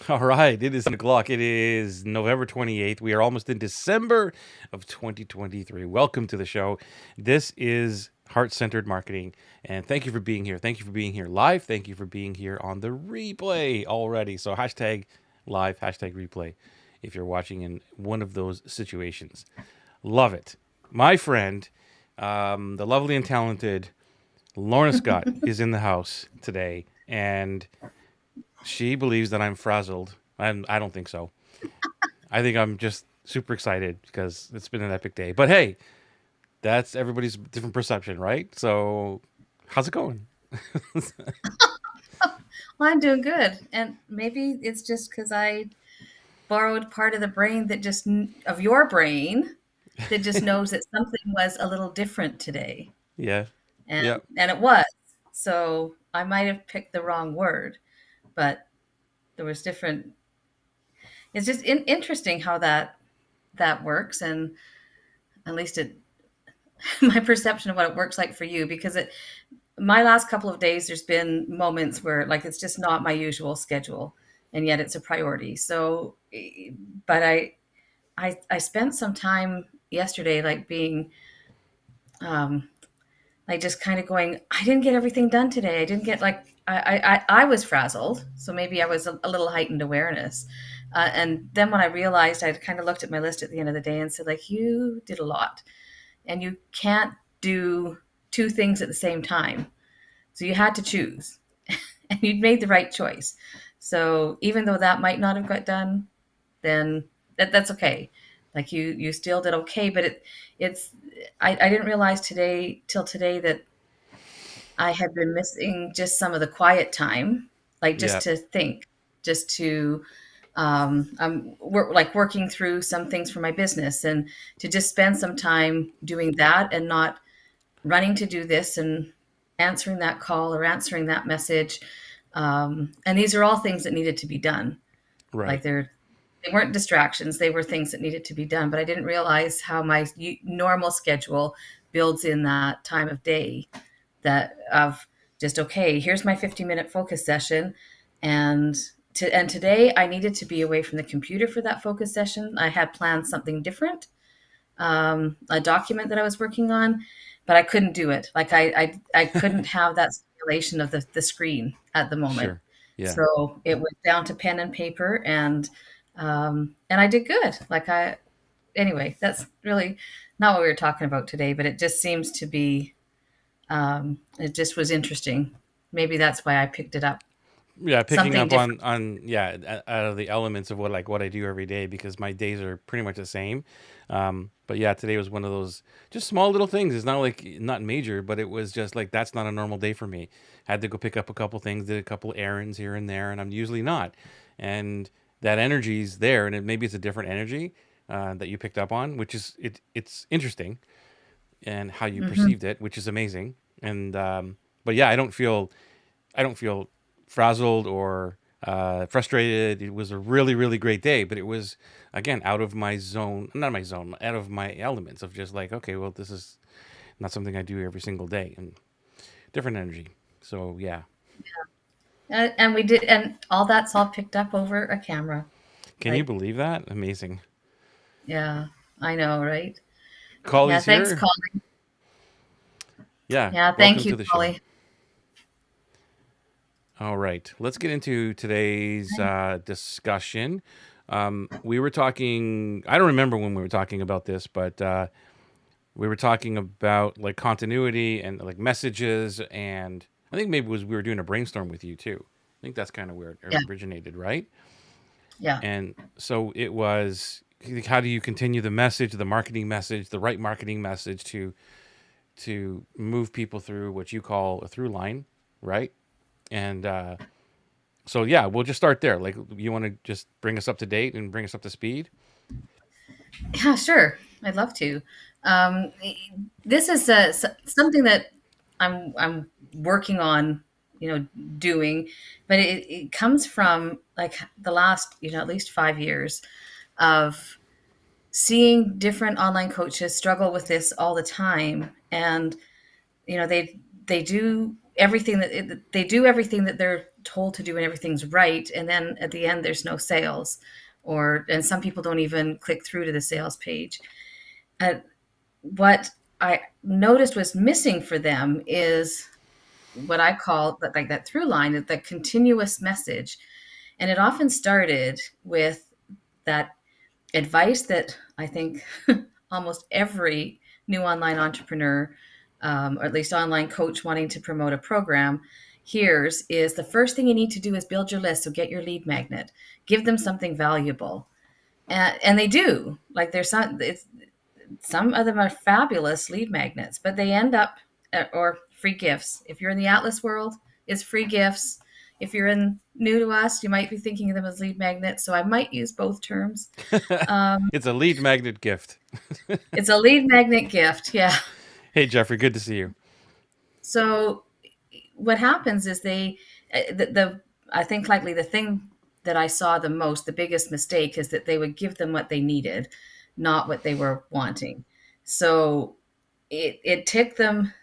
All right, it is 7 o'clock. It is November 28th. We are almost in December of 2023. Welcome to the show. This is Heart Centered Marketing. And thank you for being here. Thank you for being here live. Thank you for being here on the replay already. So, hashtag live, hashtag replay if you're watching in one of those situations. Love it. My friend, the lovely and talented Lorna Scott is in the house today. And she believes that I'm frazzled. I don't think so. I think I'm just super excited because it's been an epic day. But hey, that's everybody's different perception, right? So, how's it going? Well, I'm doing good. And maybe it's just because I borrowed part of the brain of your brain that just knows that something was a little different today. Yeah. And, Yeah. and it was. So I might have picked the wrong word, but there was different. It's just interesting how that works. And at least my perception of what it works like for you, because my last couple of days, there's been moments where like it's just not my usual schedule, and yet it's a priority. So, but I spent some time yesterday, like being, um, like just kind of going. I didn't get everything done today. I didn't get like I was frazzled, so maybe I was a little heightened awareness. And then when I realized, I kind of looked at my list at the end of the day and said, like, you did a lot, and you can't do two things at the same time. So you had to choose, and you'd made the right choice. So even though that might not have got done, then that's okay. Like you still did okay, but it's I didn't realize till today that I had been missing just some of the quiet time, like just Yeah. to think, just to like working through some things for my business, and to just spend some time doing that and not running to do this and answering that call or answering that message. And these are all things that needed to be done. Like Right. they weren't distractions; they were things that needed to be done. But I didn't realize how my normal schedule builds in that time of day, that of just okay. Here's my 50-minute focus session, and today I needed to be away from the computer for that focus session. I had planned something different, a document that I was working on, but I couldn't do it. Like I couldn't have that stimulation of the screen at the moment. Sure. Yeah. So it went down to pen and paper, and I did good. Anyway, that's really not what we were talking about today, but it just seems to be, it just was interesting. Maybe that's why I picked it up. Yeah, picking Something up different. on yeah, out of the elements of what I do every day because my days are pretty much the same. But yeah, today was one of those just small little things. It's not like not major, but it was just like that's not a normal day for me. Had to go pick up a couple things, did a couple errands here and there, and I'm usually not. And that energy's there, and maybe it's a different energy that you picked up on, which is it's interesting and how you Hmm. perceived it, which is amazing. And but yeah, I don't feel frazzled or frustrated. It was a really, really great day, but it was again out of my zone, not my zone, out of my elements of just like, okay, well, this is not something I do every single day, and different energy. So yeah, And we did, and all that's all picked up over a camera. can you Like, believe that? Amazing. yeah, I know, right? Yeah, Collie's thanks, here. Colin. Yeah, Yeah, thank welcome you, to the show. Polly. All right, let's get into today's discussion. We were talking. I don't remember when we were talking about this, but we were talking about like continuity and like messages, and I think maybe it was we were doing a brainstorm with you too. I think that's kind of where it Yeah, originated, right? yeah. And so it was like, how do you continue the message, the marketing message, the right marketing message to move people through what you call a through line, right? And so yeah, we'll just start there. Like, you want to just bring us up to date and bring us up to speed? Yeah, sure. I'd love to. Um, this is something that I'm working on, doing, but it comes from like the last, at least 5 years of seeing different online coaches struggle with this all the time. And they do everything that they do everything that told to do and everything's right, and then at the end there's no sales, or and some people don't even click through to the sales page. uh, what I noticed was missing for them is what I call like that through line, the continuous message. And it often started with that advice that I think almost every new online entrepreneur, or at least online coach wanting to promote a program, hears is the first thing you need to do is build your list. So get your lead magnet, give them something valuable. And they do. Like there's some of them are fabulous lead magnets, but they end up or free gifts. If you're in the Atlas world, it's free gifts. If you're in new to us, you might be thinking of them as lead magnets. So I might use both terms. Um, It's a lead magnet gift. it's a lead magnet gift. Yeah. Hey, Jeffrey, good to see you. So what happens is the I think likely the thing that I saw the most, the biggest mistake is that they would give them what they needed, not what they were wanting. So it took them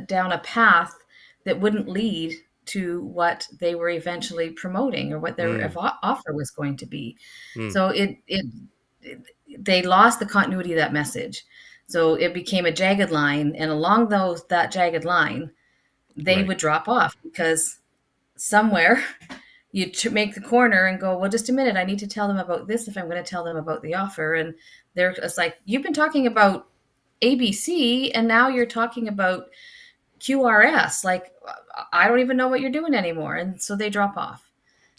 down a path that wouldn't lead to what they were eventually promoting or what their Mm, offer was going to be. mm, So they lost the continuity of that message. So it became a jagged line, and along that jagged line, they right. would drop off because somewhere you make the corner and go, well, just a minute, I need to tell them about this if I'm going to tell them about the offer. And it's like, you've been talking about ABC and now you're talking about QRS. Like, I don't even know what you're doing anymore. And so they drop off.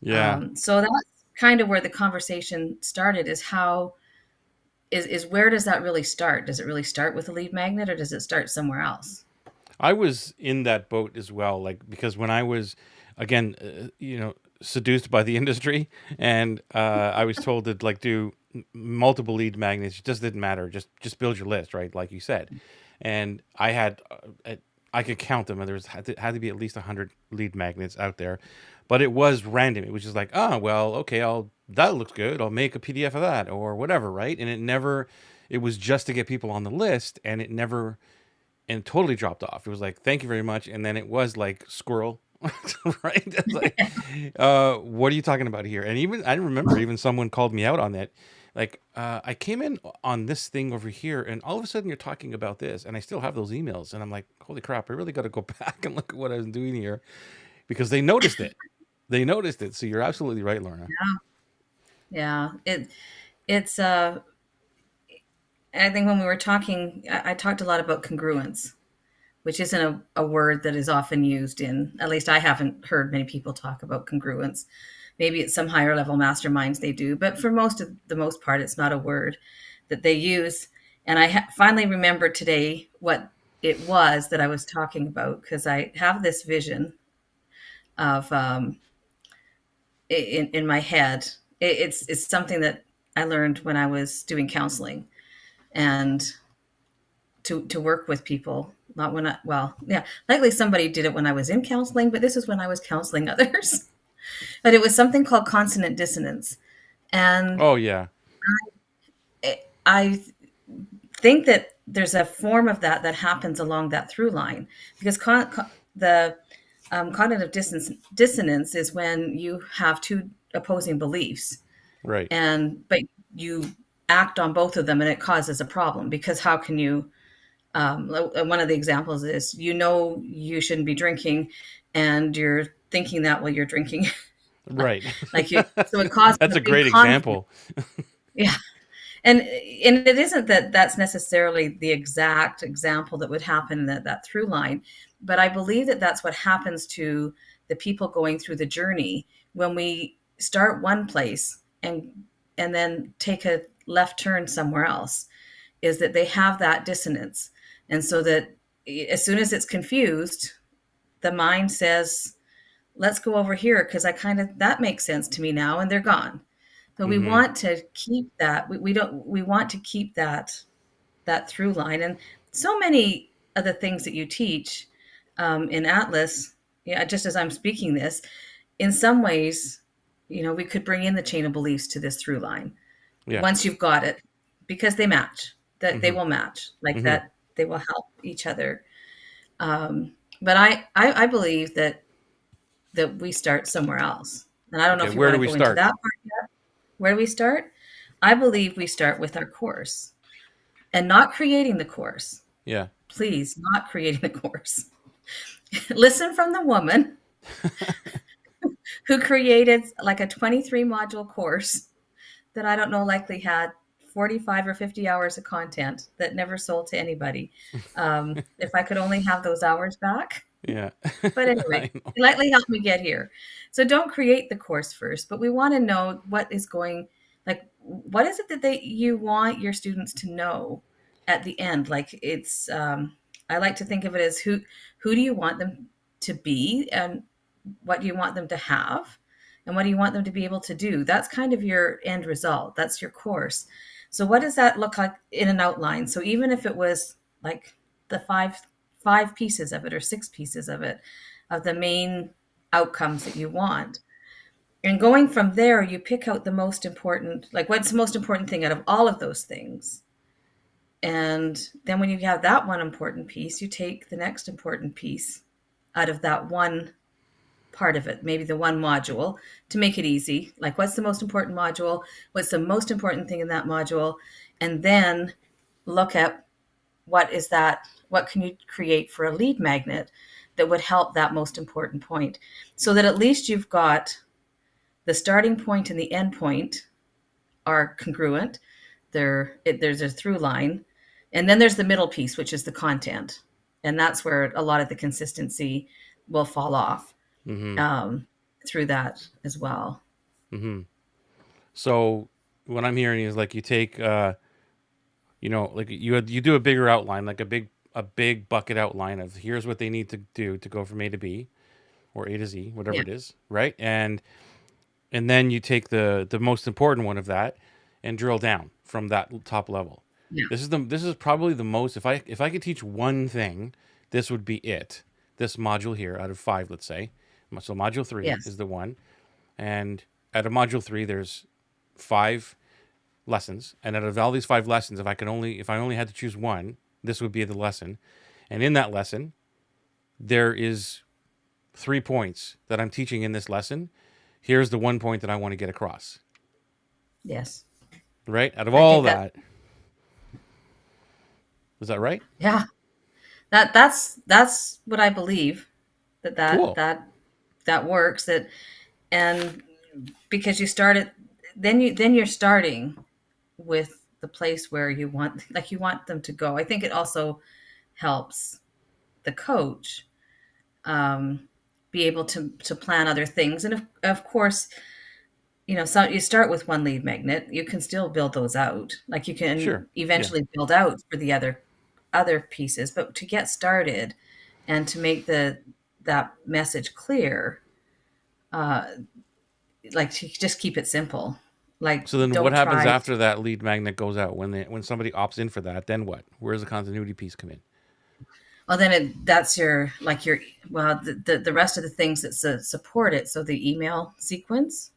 Yeah. So that's kind of where the conversation started, is how is where does that really start? Does it really start with a lead magnet, or does it start somewhere else? I was in that boat as well, like because when I was, again, seduced by the industry, and I was told to like do multiple lead magnets. It just didn't matter. Just build your list, right? Like you said, and I had, I could count them, and had to be at least 100 lead magnets out there, but it was random. It was just like, oh well, okay, I'll that looks good. I'll make a PDF of that or whatever, right? And it never, it was just to get people on the list, and it never and totally dropped off. It was like, thank you very much. And then it was like squirrel, right? It's like, what are you talking about here? And even I remember even someone called me out on that. Like, I came in on this thing over here, and all of a sudden you're talking about this, and I still have those emails, and I'm like, holy crap! I really got to go back and look at what I was doing here because they noticed it. They noticed it. So you're absolutely right, Lorna. Yeah, it's I think when we were talking, I talked a lot about congruence, which isn't a word that is often used in, at least I haven't heard many people talk about congruence. Maybe it's some higher level masterminds they do, but for the most part, it's not a word that they use. And I finally remembered today what it was that I was talking about, because I have this vision of in my head. It's something that I learned when I was doing counseling, and to work with people. Not when I, well, yeah, likely somebody did it when I was in counseling, but this is when I was counseling others. But it was something called consonant dissonance. And Oh yeah, I think that there's a form of that that happens along that through line, because the cognitive dissonance is when you have two opposing beliefs, right. but you act on both of them and it causes a problem, because how can you one of the examples is, you shouldn't be drinking, and you're thinking that while you're drinking. Right. Like you, so it causes That's a a big great conflict. example. Yeah. And it isn't that that's necessarily the exact example that would happen in that through line, but I believe that that's what happens to the people going through the journey when we start one place and then take a left turn somewhere else, is that they have that dissonance. And so that as soon as it's confused, the mind says, let's go over here because that makes sense to me now, and they're gone. So we Hmm. want to keep that. We don't. We want to keep that through line. And so many of the things that you teach in Atlas, yeah, just as I'm speaking this, in some ways, we could bring in the chain of beliefs to this through line Yeah. once you've got it, because they match. That they Hmm. will match, like Hmm. that. They will help each other. But I believe that that we start somewhere else. And I don't know Okay, if you where want do to we go into start? that part yet. Where do we start? I believe we start with our course and not creating the course. Yeah. Please, not creating the course. Listen from the woman who created like a 23 module course that I don't know likely had 45 or 50 hours of content that never sold to anybody. If I could only have those hours back. Yeah. But anyway, I know. it lightly helped me get here. So don't create the course first, but we want to know what is going, like, what is it that you want your students to know at the end? Like I like to think of it as who do you want them to be, and what do you want them to have, and what do you want them to be able to do? That's kind of your end result. That's your course. So what does that look like in an outline? So even if it was like the five pieces of it or six pieces of it, of the main outcomes that you want, and going from there, you pick out the most important, like what's the most important thing out of all of those things. And then when you have that one important piece, you take the next important piece out of that one part of it, maybe the one module, to make it easy. Like, what's the most important module? What's the most important thing in that module? And then look at what is that? What can you create for a lead magnet that would help that most important point? So that at least you've got the starting point and the end point are congruent. There's a through line. And then there's the middle piece, which is the content. And that's where a lot of the consistency will fall off Mm-hmm. um, through that as well. Mm-hmm. So what I'm hearing is like you take like you do a bigger outline, like a big bucket outline of here's what they need to do to go from A to B or A to Z, whatever Yeah. it is, right? And then you take the most important one of that and drill down from that top level. Yeah. This is probably the most, if I could teach one thing, this would be it. This module here out of 5, let's say. So module 3 Yes. is the one, and out of module 3 there's 5 lessons, and out of all these 5 lessons, if I only had to choose one, this would be the lesson. And in that lesson, there is 3 points that I'm teaching in this lesson. Here's the one point that I want to get across. Yes. Right? Out of I all think that, that, is that right? yeah, that's what I believe that that Cool. that that works. That and because you started, then you're starting with the place where you want them to go. I think it also helps the coach um, be able to plan other things, and of course, so you start with one lead magnet. You can still build those out. Like, you Sure. can Yeah. eventually build out for the other pieces, but to get started and to make that message clear, uh, like, to just keep it simple. Like, So then what don't happens try. after that lead magnet goes out when somebody opts in for that, then what? Where does the continuity piece come in? Well, then that's your well, the rest of the things that support it. So the email sequence,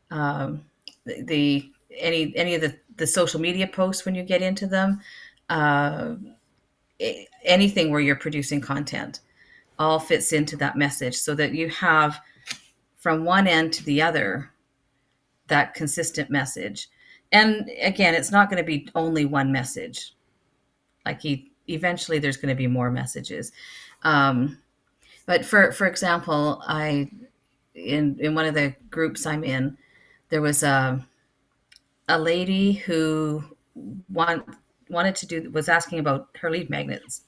um, the any of the social media posts when you get into them, uh, anything where you're producing content, all fits into that message, so that you have from one end to the other that consistent message. And again, it's not going to be only one message. Like, eventually there's going to be more messages. Um, but for example, in one of the groups I'm in, there was a lady who want, wanted to do was asking about her lead magnets.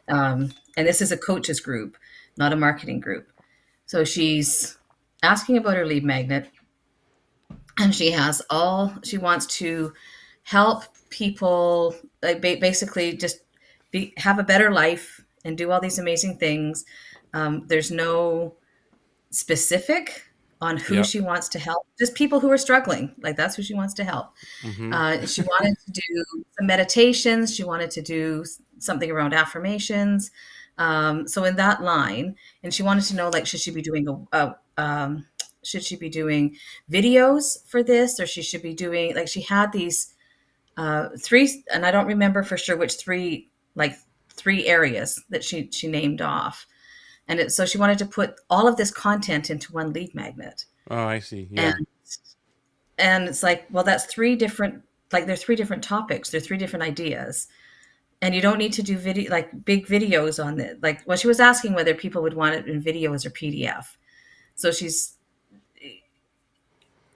And this is a coaches group, not a marketing group. So she's asking about her lead magnet, and she wants to help people, like, basically just have a better life and do all these amazing things. There's no specific on who Yep. she wants to help, just people who are struggling. Like, that's who she wants to help. Mm-hmm. She wanted to do some meditations. She wanted to do something around affirmations. So in that line, and she wanted to know, like, should she be doing should she be doing videos for this, or she should be doing, like, she had these three, and I don't remember for sure which three, like, three areas that she named off. So she wanted to put all of this content into one lead magnet. Oh, I see. And Yeah. it's like, well, that's three different, like they're three different topics, they're three different ideas. And you don't need to do video, like big videos on it. Like, well, she was asking whether people would want it in videos or PDF. So she's,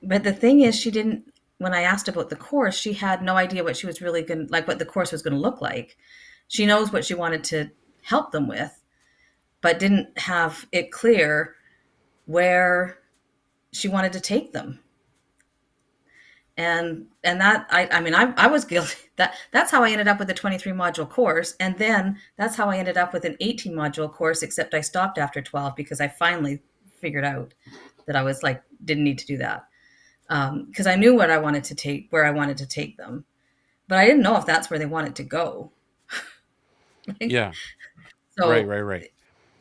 but the thing is, she didn't, when I asked about the course, she had no idea what she was really going to, like what the course was going to look like. She knows what she wanted to help them with, but didn't have it clear where she wanted to take them. And that I mean I was guilty. That's how I ended up with a 23 module course, and then that's how I ended up with an 18 module course, except I stopped after 12 because I finally figured out that I was like didn't need to do that, because I knew what I wanted to take, where I wanted to take them, but I didn't know if that's where they wanted to go. Like, Yeah. Right. so Right. Right.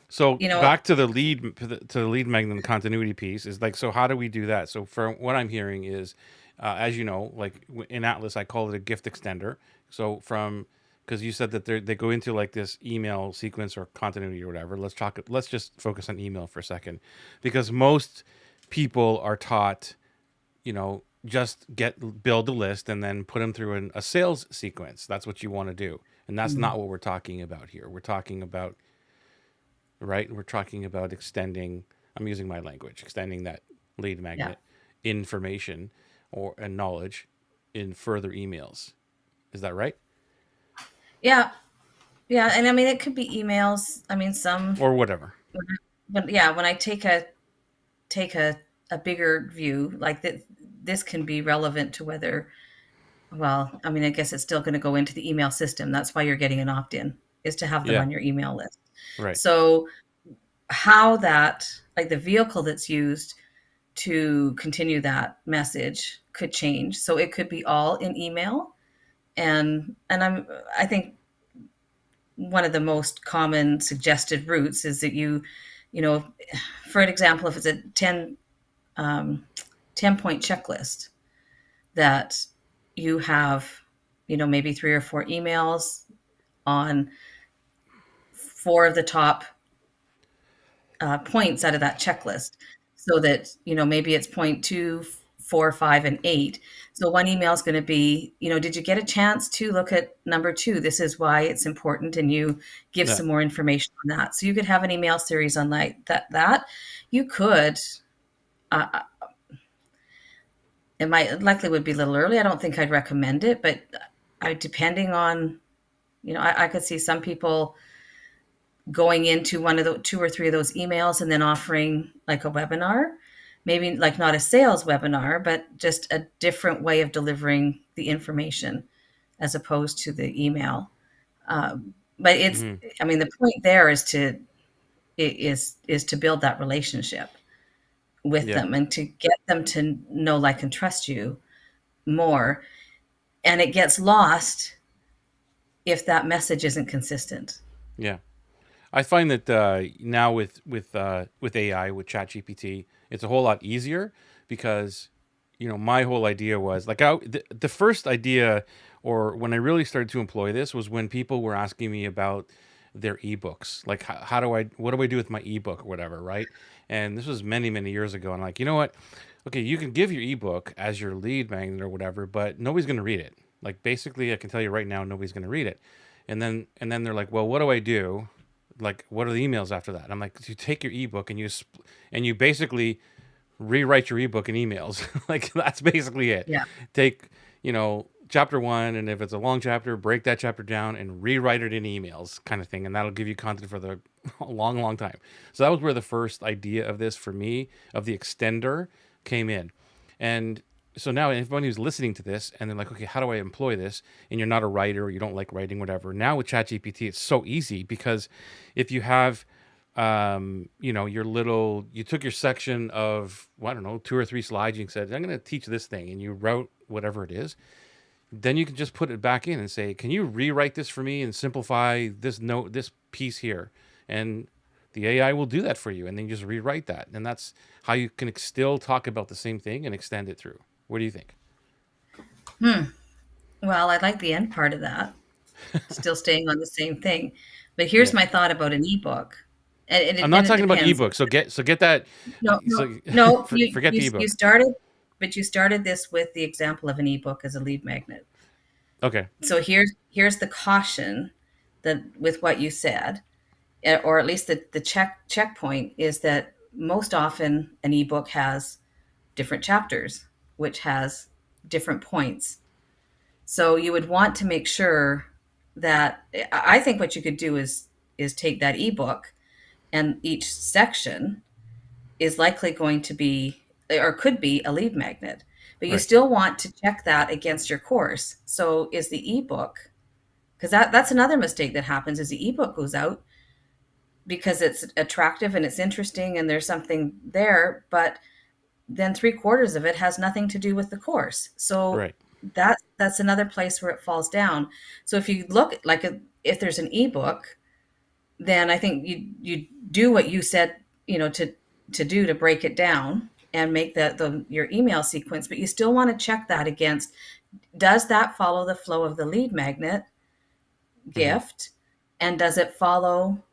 So you know back to the lead magnet and continuity piece is like, so how do we do that? So for what I'm hearing is, as you know, like in Atlas, I call it a gift extender. So from, because you said that they go into like this email sequence or continuity or whatever. Let's just focus on email for a second, because most people are taught, just build a list and then put them through a sales sequence. That's what you want to do, and that's mm, not what we're talking about here. We're talking about, right? We're talking about extending, I'm using my language, extending that lead yeah, magnet information or and knowledge in further emails. Is that right? yeah, yeah, and I mean it could be emails. I mean some, Or whatever. but yeah, when I take a bigger view like that, this can be relevant to whether, well, I mean I guess it's still going to go into the email system. That's why you're getting an opt-in, is to have them Yeah. on your email list. Right. So how that, like the vehicle that's used to continue that message could change. So it could be all in email, and I think one of the most common suggested routes is that you know for an example, if it's a 10 um, 10 point checklist, that you have, maybe three or four emails on four of the top points out of that checklist, so that, maybe it's point two, four, five, and eight. So one email is going to be, did you get a chance to look at number two? This is why it's important, and you give Yeah. some more information on that. So you could have an email series on that you could. Uh, it might likely would be a little early. I don't think I'd recommend it, but depending on, I could see some people going into one of the two or three of those emails and then offering like a webinar, maybe like not a sales webinar, but just a different way of delivering the information as opposed to the email. But it's, Hmm. I mean, the point there is to build that relationship with Yeah. them and to get them to know, like, and trust you more. And it gets lost if that message isn't consistent. Yeah. I find that now with AI, with ChatGPT, it's a whole lot easier because, my whole idea was like, the first idea, or when I really started to employ this, was when people were asking me about their ebooks, like what do I do with my ebook or whatever, right? And this was many many years ago. And like, you know what? Okay, you can give your ebook as your lead magnet or whatever, but nobody's going to read it. Like basically, I can tell you right now, nobody's going to read it. And then they're like, well, what do I do? Like, what are the emails after that? I'm like, you take your ebook and you basically rewrite your ebook in emails. Like that's basically it. Yeah. Take, chapter one, and if it's a long chapter, break that chapter down and rewrite it in emails, kind of thing, and that'll give you content for the long, long time. So that was where the first idea of this for me, of the extender, came in. And so now everyone who's listening to this and they're like, okay, how do I employ this? And you're not a writer or you don't like writing, whatever. Now with ChatGPT, it's so easy because if you have, you took your section of, well, I don't know, two or three slides, you said, I'm going to teach this thing, and you wrote whatever it is, then you can just put it back in and say, can you rewrite this for me and simplify this piece here? And the AI will do that for you. And then you just rewrite that. And that's how you can still talk about the same thing and extend it through. What do you think? Hmm. Well, I like the end part of that, still staying on the same thing. But here's Yeah. my thought about an ebook. I'm not and it talking about depends. ebooks. So get that. No, no, So no. forget the You ebook. started, but you started this with the example of an ebook as a lead magnet. Okay. So here's the caution that with what you said, or at least the checkpoint is that most often an ebook has different chapters, which has different points. So you would want to make sure that I think what you could do is take that ebook, and each section is likely going to be or could be a lead magnet. But you Right. still want to check that against your course. So is the ebook, because that's another mistake that happens, is the ebook goes out because it's attractive and it's interesting and there's something there, but then three-quarters of it has nothing to do with the course. So Right. that's another place where it falls down. So if you look at, like, if there's an ebook, then I think you do what you said, to do to break it down and make the your email sequence, but you still want to check that against, does that follow the flow of the lead magnet Hmm. gift, and does it follow,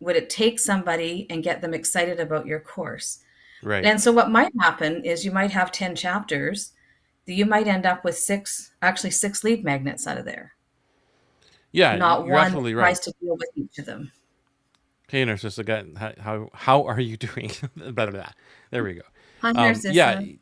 would it take somebody and get them excited about your course? Right. And so what might happen is you might have 10 chapters, that you might end up with six lead magnets out of there, Yeah, not you're one that absolutely right. tries to deal with each of them. Hey, Narcissa, how are you doing? Blah, blah, blah. There we go. Hi, Yeah, Narcissa.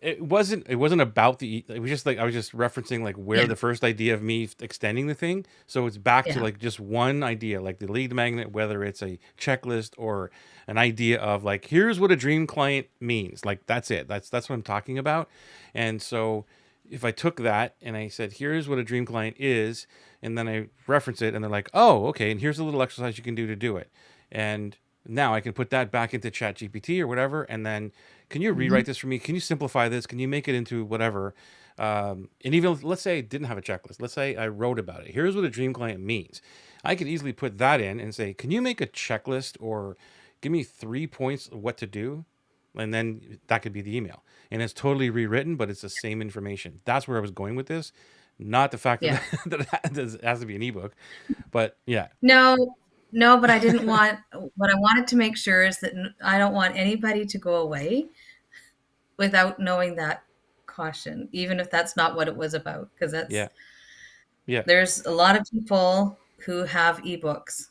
it wasn't about the. It was just like I was just referencing like where Yeah, the first idea of me extending the thing. So it's back to yeah, like just one idea, like the lead magnet, whether it's a checklist or an idea of like here's what a dream client means. Like that's it. That's what I'm talking about. And so if I took that and I said here's what a dream client is, and then I reference it, and they're like, oh, okay, and here's a little exercise you can do to do it, and now I can put that back into Chat GPT or whatever, and then can you mhm, rewrite this for me? Can you simplify this? Can you make it into whatever? And even let's say I didn't have a checklist. Let's say I wrote about it. Here's what a dream client means. I could easily put that in and say, can you make a checklist or give me 3 points of what to do? And then that could be the email. And it's totally rewritten, but it's the same information. That's where I was going with this. Not the fact that yeah. that it has to be an ebook, but yeah, No, no, but I didn't want, what I wanted to make sure is that I don't want anybody to go away without knowing that caution, even if that's not what it was about, because yeah, yeah. there's a lot of people who have ebooks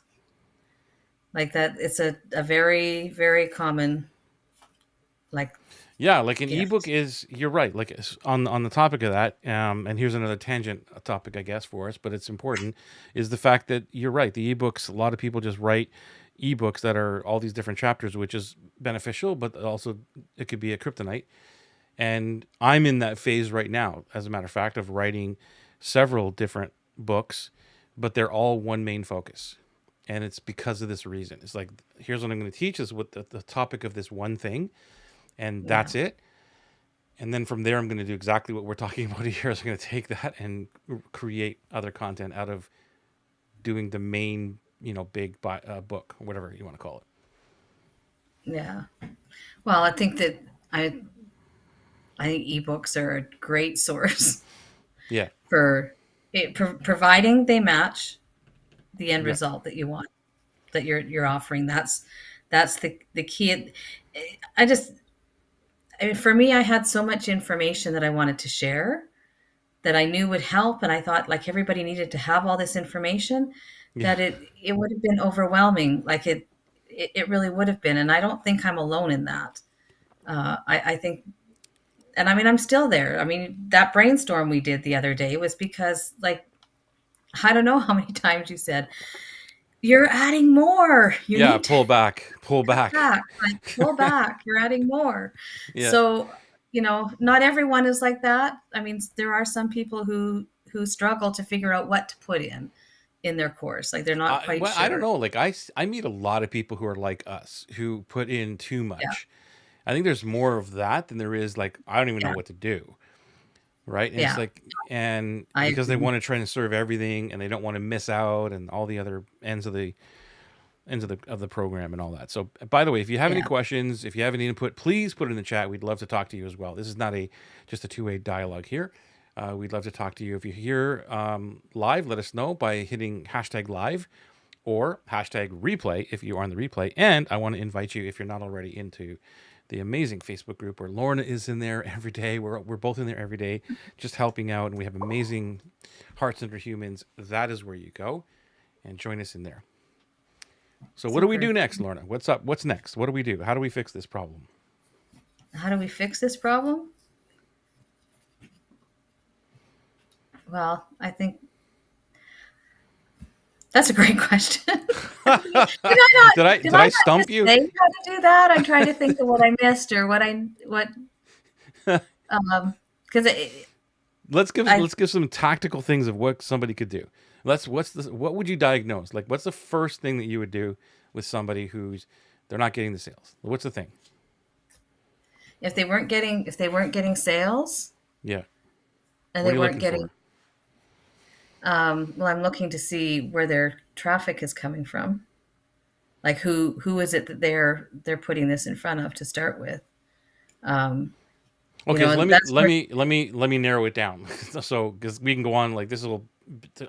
like that. It's a very, very common, like, Yeah, like an ebook gift. is, you're right. Like on the topic of that, and here's another tangent topic, I guess, for us, but it's important, is the fact that you're right. The ebooks, a lot of people just write ebooks that are all these different chapters, which is beneficial, but also it could be a kryptonite. And I'm in that phase right now, as a matter of fact, of writing several different books, but they're all one main focus. And it's because of this reason. It's like, here's what I'm going to teach, is what the topic of this one thing, and Yeah. that's it. And then from there, I'm going to do exactly what we're talking about here. Is I'm going to take that and create other content out of doing the main, big book, whatever you want to call it. Yeah. Well, I I think ebooks are a great source Yeah, for providing they match the end yeah, result that you want, that you're offering. That's the key. I just, I mean, for me, I had so much information that I wanted to share that I knew would help, and I thought like everybody needed to have all this information, yeah, that it would have been overwhelming. Like it really would have been, and I don't think I'm alone in that. I think, and I mean, I'm still there. I mean, that brainstorm we did the other day was because, like, I don't know how many times you said, you're adding more. You yeah. need to Pull back, pull back. back, like, pull back. You're adding more. Yeah. So, not everyone is like that. I mean, there are some people who struggle to figure out what to put in their course. Like they're not quite Well, I don't sure. know. Like I meet a lot of people who are like us, who put in too Yeah, much. I think there's more of that than there is like I don't even know yeah, what to do. Right. And it's yeah. like, and I because they agree. want to try and serve everything and they don't want to miss out and all the other ends of the program and all that. So by the way, if you have any Yeah, questions, if you have any input, please put it in the chat. We'd love to talk to you as well. This is not a just a two-way dialogue here. We'd love to talk to you. If you're here live, let us know by hitting hashtag live or hashtag replay if you are on the replay. And I want to invite you, if you're not already, into the amazing Facebook group where Lorna is in there every day. We're both in there every day, just helping out, and we have amazing heart centered humans. That is where you go and join us in there. So what do we do Super. next, Lorna? What's up? What's next? What do we do? How do we fix this problem? How do we fix this problem? Well, I think that's a great question. Did Did I I not stump just you? say how to do that? I'm trying to think of what I missed or what because I Let's give some tactical things of what somebody could do. What would you diagnose? Like, what's the first thing that you would do with somebody who's they're not getting the sales? What's the thing? if they weren't getting sales Yeah. and What they are you weren't looking getting for? well, I'm looking to see where their traffic is coming from. Like who is it that they're putting this in front of to start with? Um, Okay, so and that's where let me narrow it down. So because we can go on like this will.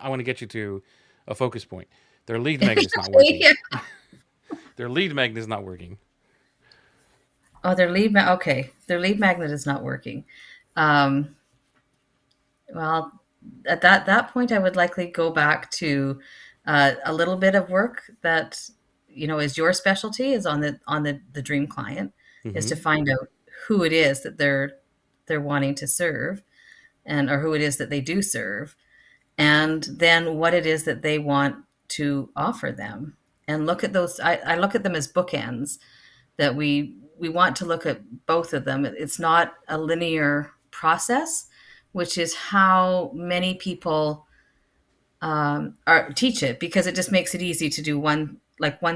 I want to get you to a focus point. Their lead magnet's not working. yeah. Their lead magnet is not working. Oh, okay. Their lead magnet is not working. Um, well, at that point, I would likely go back to a little bit of work that is your specialty is on the dream client is Mm-hmm. to find out who it is that they're wanting to serve and or who it is that they do serve and then what it is that they want to offer them and look at those. I look at them as bookends that we want to look at both of them. It's not a linear process, which is how many people teach it because it just makes it easy to do one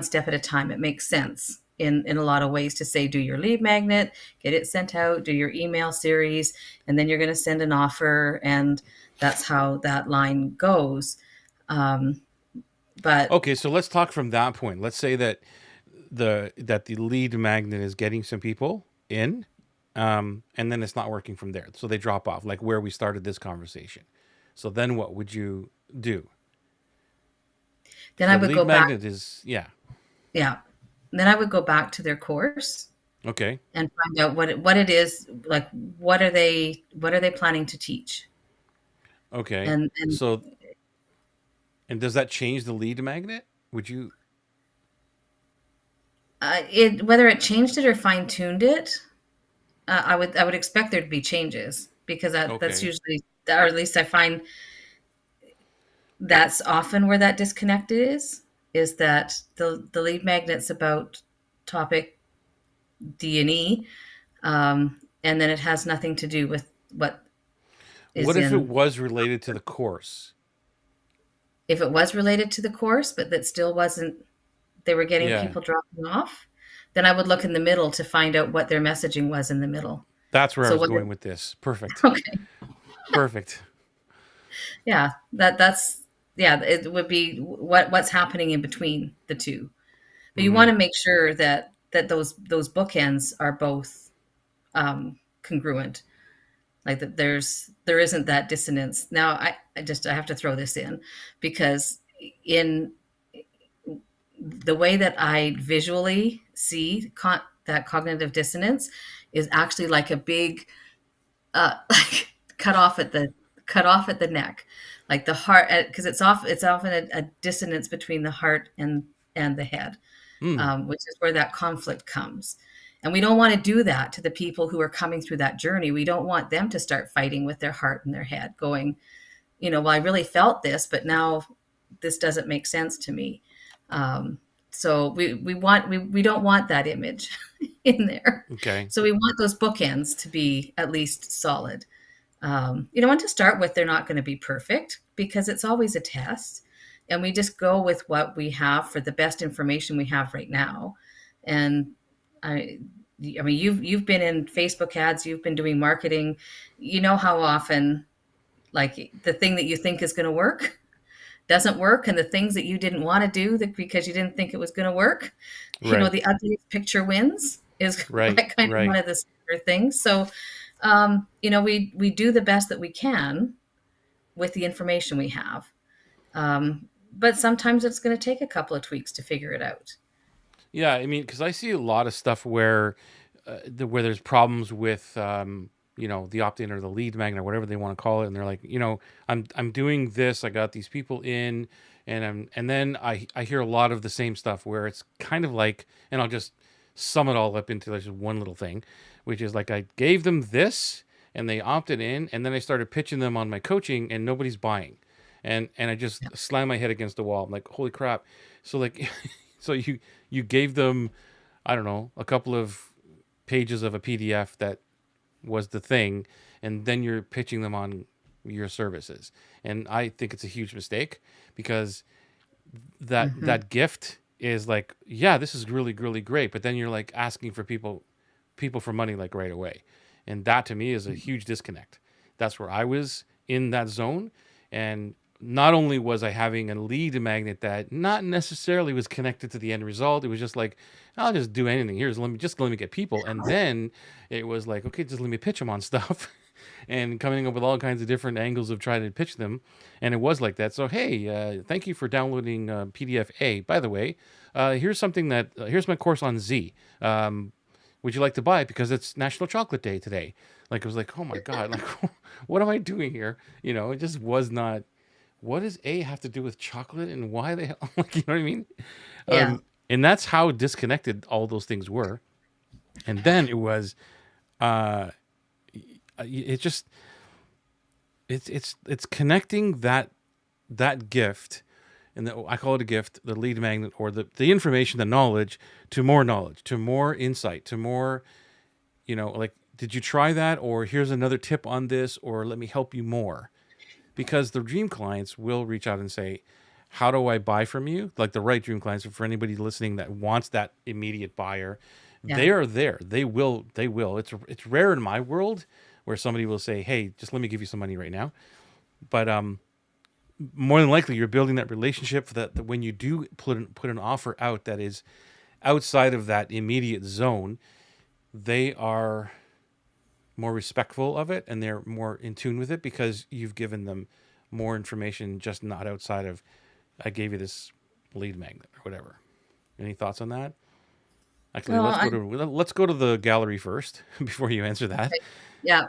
step at a time. It makes sense in a lot of ways to say do your lead magnet, get it sent out, do your email series, and then you're going to send an offer, and that's how that line goes. Um, but Okay, so let's talk from that point. Let's say that the lead magnet is getting some people in, and then it's not working from there. So they drop off, like where we started this conversation. So then what would you do? then So I the would lead go back, magnet is yeah. yeah. Then I would go back to their course Okay. and find out what it is like. What are they planning to teach? Okay. And So and does that change the lead magnet? Would you it whether it changed it or fine tuned it, I would expect there to be changes because that's okay. usually, or at least I find that's often where that disconnect is that the lead magnet's about topic D&E, and then it has nothing to do with what is What if it in. was related to the course? If it was related to the course, but that still wasn't, they were getting Yeah. people dropping off, then I would look in the middle to find out what their messaging was in the middle. That's where I So was what? going with this. Perfect. Okay, Perfect. yeah, that's yeah. It would be what's happening in between the two, but you want Mm-hmm. to make sure that those bookends are both congruent, like that there isn't that dissonance. Now I have to throw this in because in the way that I visually see that cognitive dissonance is actually like a big like cut off at the neck, like the heart, because it's often a dissonance between the heart and the head, Mm. which is where that conflict comes. And we don't want to do that to the people who are coming through that journey. We don't want them to start fighting with their heart and their head, going, well, I really felt this, but now this doesn't make sense to me. So we don't want that image in there. Okay. So we want those bookends to be at least solid. And to start with, they're not going to be perfect because it's always a test. And we just go with what we have for the best information we have right now. And I, I mean, you've been in Facebook ads, you've been doing marketing. You know how often, like, the thing that you think is going to work doesn't work, and the things that you didn't want to do that because you didn't think it was going to work, Right. the ugliest picture wins is Right. like kind of one Right. of the simpler things. So we do the best that we can with the information we have. but sometimes it's going to take a couple of tweaks to figure it out. Yeah, I mean, because I see a lot of stuff where where there's problems with the opt-in or the lead magnet or whatever they want to call it, and they're like, I'm doing this. I got these people in, and then I hear a lot of the same stuff where it's kind of like, and I'll just sum it all up into just one little thing, which is like I gave them this and they opted in, and then I started pitching them on my coaching, and nobody's buying, and I just slam my head against the wall. I'm like, holy crap! So like, so you gave them, I don't know, a couple of pages of a PDF that was the thing, and then you're pitching them on your services. And I think it's a huge mistake because Hmm. that gift is like, yeah, this is really really great, but then you're like asking for people for money like right away. And that to me is a huge disconnect. That's where I was in that zone. And not only was I having a lead magnet that not necessarily was connected to the end result, it was just like, I'll just do anything. Here's let me get people. And then it was like, okay, just let me pitch them on stuff. And coming up with all kinds of different angles of trying to pitch them. And it was like that. So, hey, thank you for downloading PDF A. By the way, here's something here's my course on Z. Would you like to buy it because it's National Chocolate Day today? Like, it was like, oh my God, like, what am I doing here? It just was not. What does A have to do with chocolate and why the hell? Like, you know what I mean? Yeah. And that's how disconnected all those things were. And then it was, uh, it just, it's connecting that gift, and I call it a gift, the lead magnet or the information, the knowledge, to more insight, to more, like, did you try that? Or here's another tip on this, or let me help you more. Because the dream clients will reach out and say, how do I buy from you? Like the right dream clients, for anybody listening that wants that immediate buyer, Yeah. they are there. They will. It's rare in my world where somebody will say, hey, just let me give you some money right now. But more than likely you're building that relationship for that when you do put an offer out that is outside of that immediate zone, they are more respectful of it and they're more in tune with it because you've given them more information, just not outside of, I gave you this lead magnet or whatever. Any thoughts on that? Actually, Well, let's go to the gallery first before you answer that. yeah.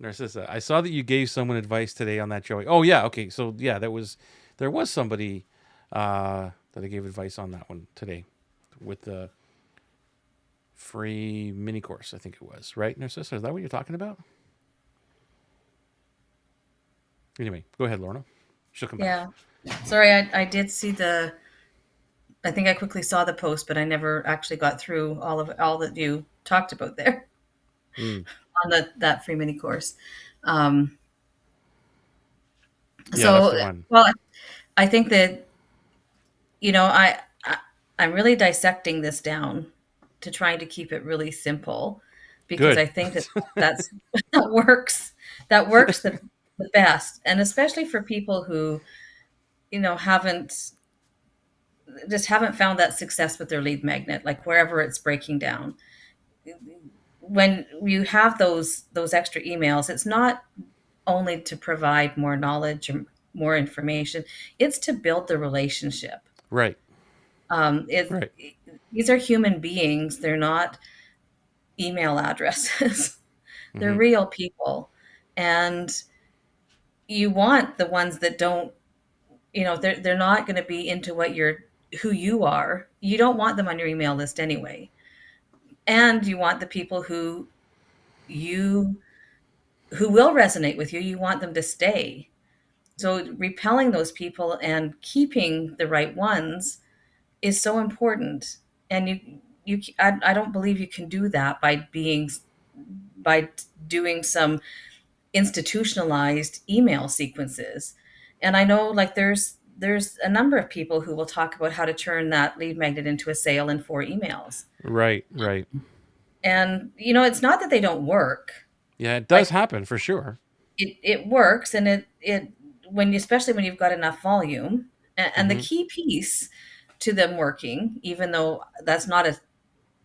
Narcissa, I saw that you gave someone advice today on that, Joey. Oh yeah, okay. So yeah, there was somebody that I gave advice on that one today with the free mini course. I think it was right, Narcissa. Is that what you're talking about? Anyway, go ahead, Lorna. She'll come back. Yeah. Sorry, I did see I think I quickly saw the post, but I never actually got through all that you talked about there Mm. on that free mini course. Um, Yeah, that's so, the one. well, I think that, you know, I I'm really dissecting this down to trying to keep it really simple because Good. I think that that's that works. That works the best, and especially for people who, haven't just haven't found that success with their lead magnet, like wherever it's breaking down. When you have those extra emails, it's not only to provide more knowledge or more information; it's to build the relationship. Right. It Right. These are human beings; they're not email addresses. They're Hmm. real people, and you want the ones that don't. They're not going to be into who you are. You don't want them on your email list anyway, and you want the people you who will resonate with you. You want them to stay. So repelling those people and keeping the right ones is so important. And I don't believe you can do that by doing some institutionalized email sequences. And I know, like, there's a number of people who will talk about how to turn that lead magnet into a sale in 4 emails. Right. Right. And it's not that they don't work. Yeah, it does Like, happen for sure. it works, and it especially when you've got enough volume. And the Hmm. key piece to them working, even though that's not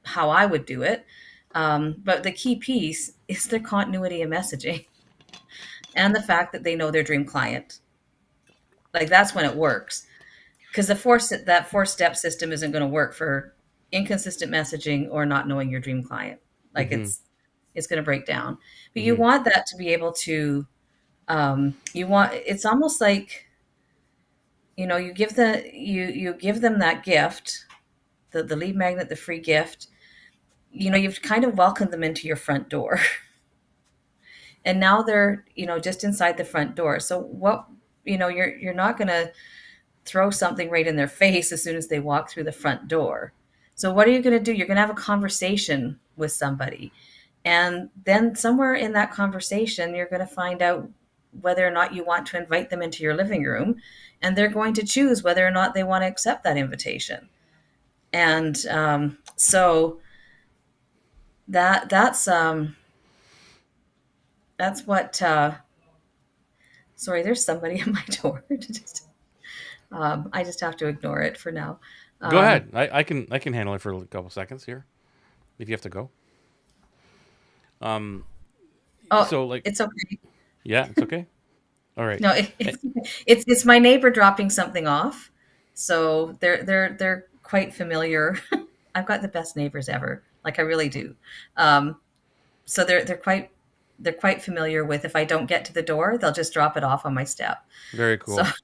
how I would do it, but the key piece is their continuity of messaging and the fact that they know their dream client. Like that's when it works, because that four step system isn't going to work for inconsistent messaging or not knowing your dream client. Like Mm-hmm. it's going to break down. But you Mm-hmm. want that to be able to you want it's almost like you give them that gift, the lead magnet, the free gift. You've kind of welcomed them into your front door. And now they're just inside the front door. So what you're not going to throw something right in their face as soon as they walk through the front door. So what are you going to do? You're going to have a conversation with somebody, and then somewhere in that conversation you're going to find out whether or not you want to invite them into your living room, and they're going to choose whether or not they want to accept that invitation. And so that's what sorry, there's somebody at my door. I just have to ignore it for now. Go um, ahead. I can handle it for a couple seconds here if you have to go. Um. oh, So like, it's okay. yeah, it's okay. All right. No, Eh, it's my neighbor dropping something off, so they're quite familiar. I've got the best neighbors ever, like I really do. Um, so they're quite familiar with, if I don't get to the door, they'll just drop it off on my step. Very So cool.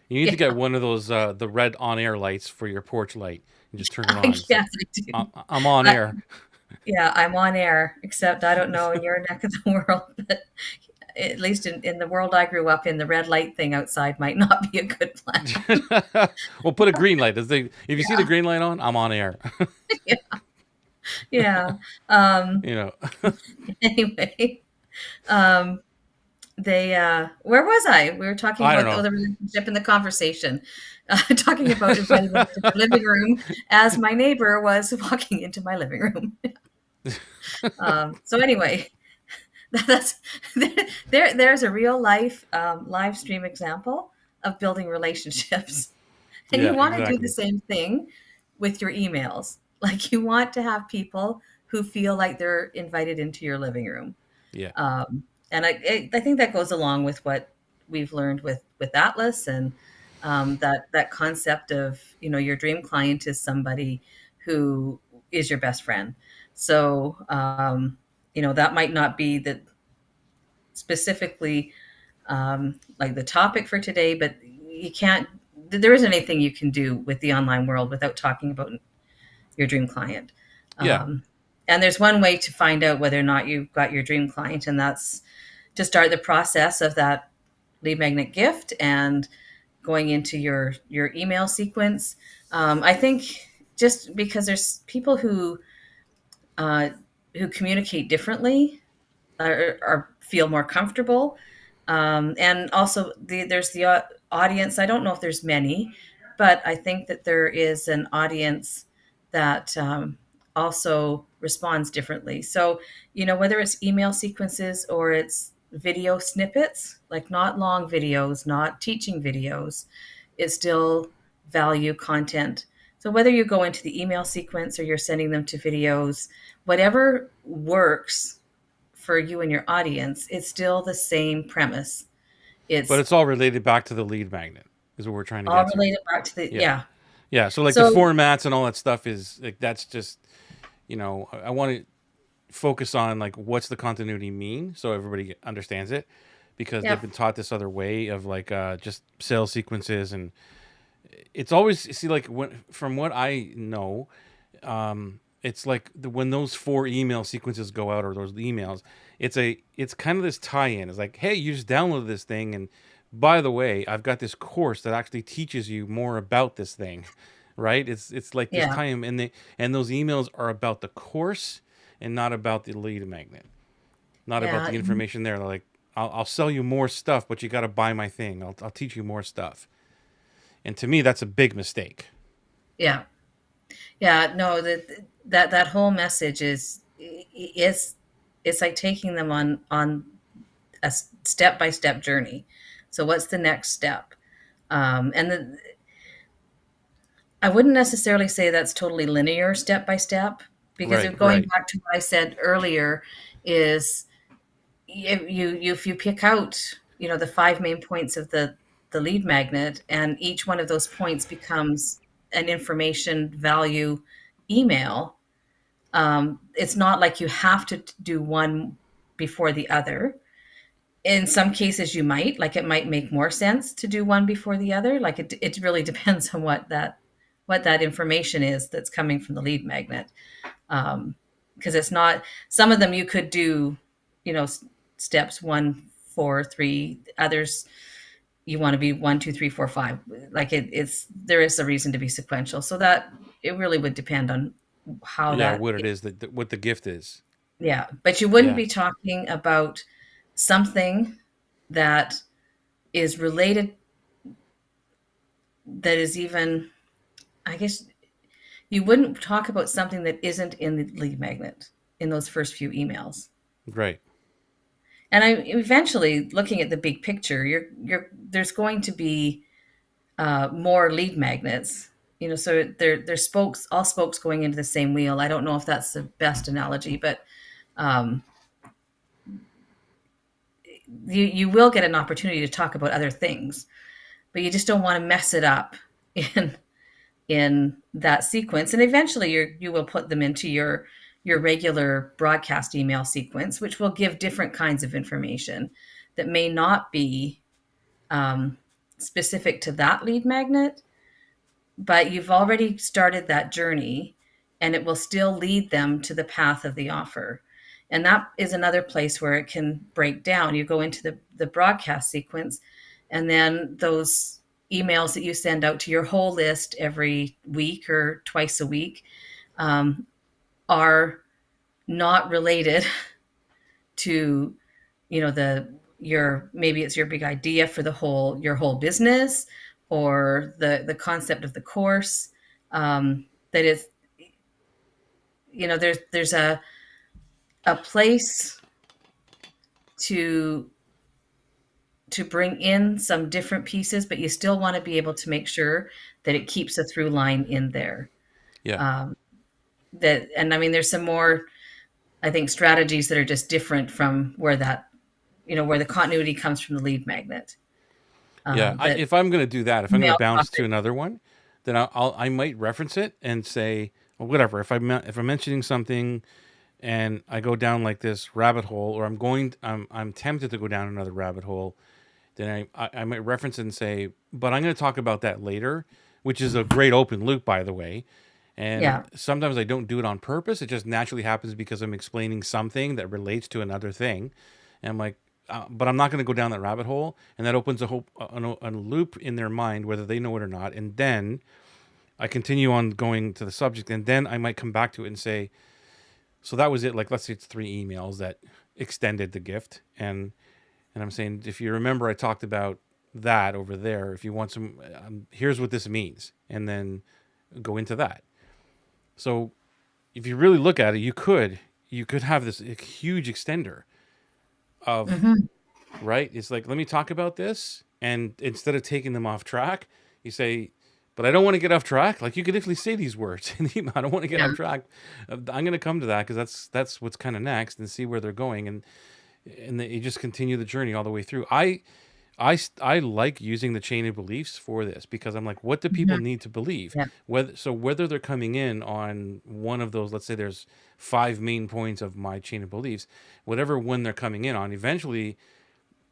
You need to yeah, get one of those the red on air lights for your porch light and just turn it on. It's like yes, I do. I'm on I, air. yeah, I'm on air, except I don't know in your neck of the world, but at least in the world I grew up in, the red light thing outside might not be a good plan. Well, put a green light. If you see the green light on, I'm on air. Yeah, yeah. Um, You know. anyway, um, they where was I? We were talking I don't about know. the relationship and the conversation, talking about inviting them into their living room as my neighbor was walking into my living room. So anyway, that's there's a real life live stream example of building relationships. And you Yeah, want to do the exactly. same thing with your emails. Like you want to have people who feel like they're invited into your living room. Yeah. And I think that goes along with what we've learned with Atlas, and that concept of your dream client is somebody who is your best friend. So that might not be the specifically like the topic for today, but you can't. There isn't anything you can do with the online world without talking about your dream client. Yeah. Um, and there's one way to find out whether or not you've got your dream client, and that's to start the process of that lead magnet gift and going into your email sequence. I think just because there's people uh, who communicate differently, or feel more comfortable. And also, there's the audience. I don't know if there's many, but I think that there is an audience that also responds differently. So, whether it's email sequences or it's video snippets, like not long videos, not teaching videos, it's still value content. So, whether you go into the email sequence or you're sending them to videos, whatever works for you and your audience, it's still the same premise. But It's it's all related back to the lead magnet, is what we're trying to all get to. related back to the Yeah. yeah. Yeah. So like the So formats and all that stuff is like that's just I want to focus on like what's the continuity mean so everybody understands it because they've yeah, been taught this other way of like just sales sequences and it's always see like when from what I know it's like when those four email sequences go out or those emails it's kind of this tie-in. It's like, hey, you just downloaded this thing and by the way I've got this course that actually teaches you more about this thing. Right, it's like this yeah, time and those emails are about the course and not about the lead magnet, not about yeah, the information there. They're like, I'll sell you more stuff but you got to buy my thing. I'll teach you more stuff. And to me that's a big mistake. yeah, yeah. No, that whole message is it's like taking them on a step by step journey. So what's the next step? And I wouldn't necessarily say that's totally linear step by step, because Right, if going right. back to what I said earlier is if you pick out the five main points of the the lead magnet, and each one of those points becomes an information value email. It's not like you have to do one before the other. In some cases, you might, like, it might make more sense to do one before the other. Like, it really depends on what that information is that's coming from the lead magnet. Because it's not, some of them you could do, you know, steps 1, 4, 3. Others you want to be 1, 2, 3, 4, 5. Like, it's, there is a reason to be sequential. So that it really would depend on how Yeah, that, what it is that what the gift is. yeah. But you wouldn't Yeah, be talking about something that is related, that is even, I guess you wouldn't talk about something that isn't in the lead magnet in those first few emails. right. And I eventually, looking at the big picture, there's going to be more lead magnets. You know, so they're spokes, all spokes going into the same wheel. I don't know if that's the best analogy, but um, you will get an opportunity to talk about other things, but you just don't want to mess it up in that sequence. And eventually, you will put them into your regular broadcast email sequence, which will give different kinds of information that may not be um, specific to that lead magnet, but you've already started that journey, and it will still lead them to the path of the offer. And that is another place where it can break down. You go into the broadcast sequence, and then those emails that you send out to your whole list every week or twice a week um, are not related to, you know, your, maybe it's your big idea for your whole business, or the concept of the course. That is, you know, there's a place to bring in some different pieces, but you still want to be able to make sure that it keeps a through line in there. Yeah, Um, that, and I mean, there's some more, I think, strategies that are just different from where that, you know, where the continuity comes from the lead magnet. yeah. That If I'm going to do that, if I'm going to email bounce to topic. another one, then I might reference it and say, well, whatever. If I'm mentioning something and I go down like this rabbit hole, or I'm tempted to go down another rabbit hole, then I might reference it and say, but I'm going to talk about that later, which is a great open loop, by the way. And Yeah. sometimes I don't do it on purpose. It just naturally happens because I'm explaining something that relates to another thing. And I'm like, but I'm not going to go down that rabbit hole. And that opens a loop in their mind, whether they know it or not. And then I continue on going to the subject. And then I might come back to it and say, so that was it. Like, let's say it's 3 emails that extended the gift. And I'm saying, if you remember, I talked about that over there. If you want some, here's what this means. And then go into that. So if you really look at it, you could have this huge extender of, Hmm. right. It's like, let me talk about this, and instead of taking them off track, you say, but I don't want to get off track. Like, you could actually say these words in the email. I don't want to get Yeah. off track. I'm going to come to that because that's what's kind of next, and see where they're going, and then you just continue the journey all the way through. I like using the chain of beliefs for this, because I'm like, what do people Hmm. need to believe? Yeah. Whether they're coming in on one of those, let's say there's 5 main points of my chain of beliefs, whatever one they're coming in on, eventually,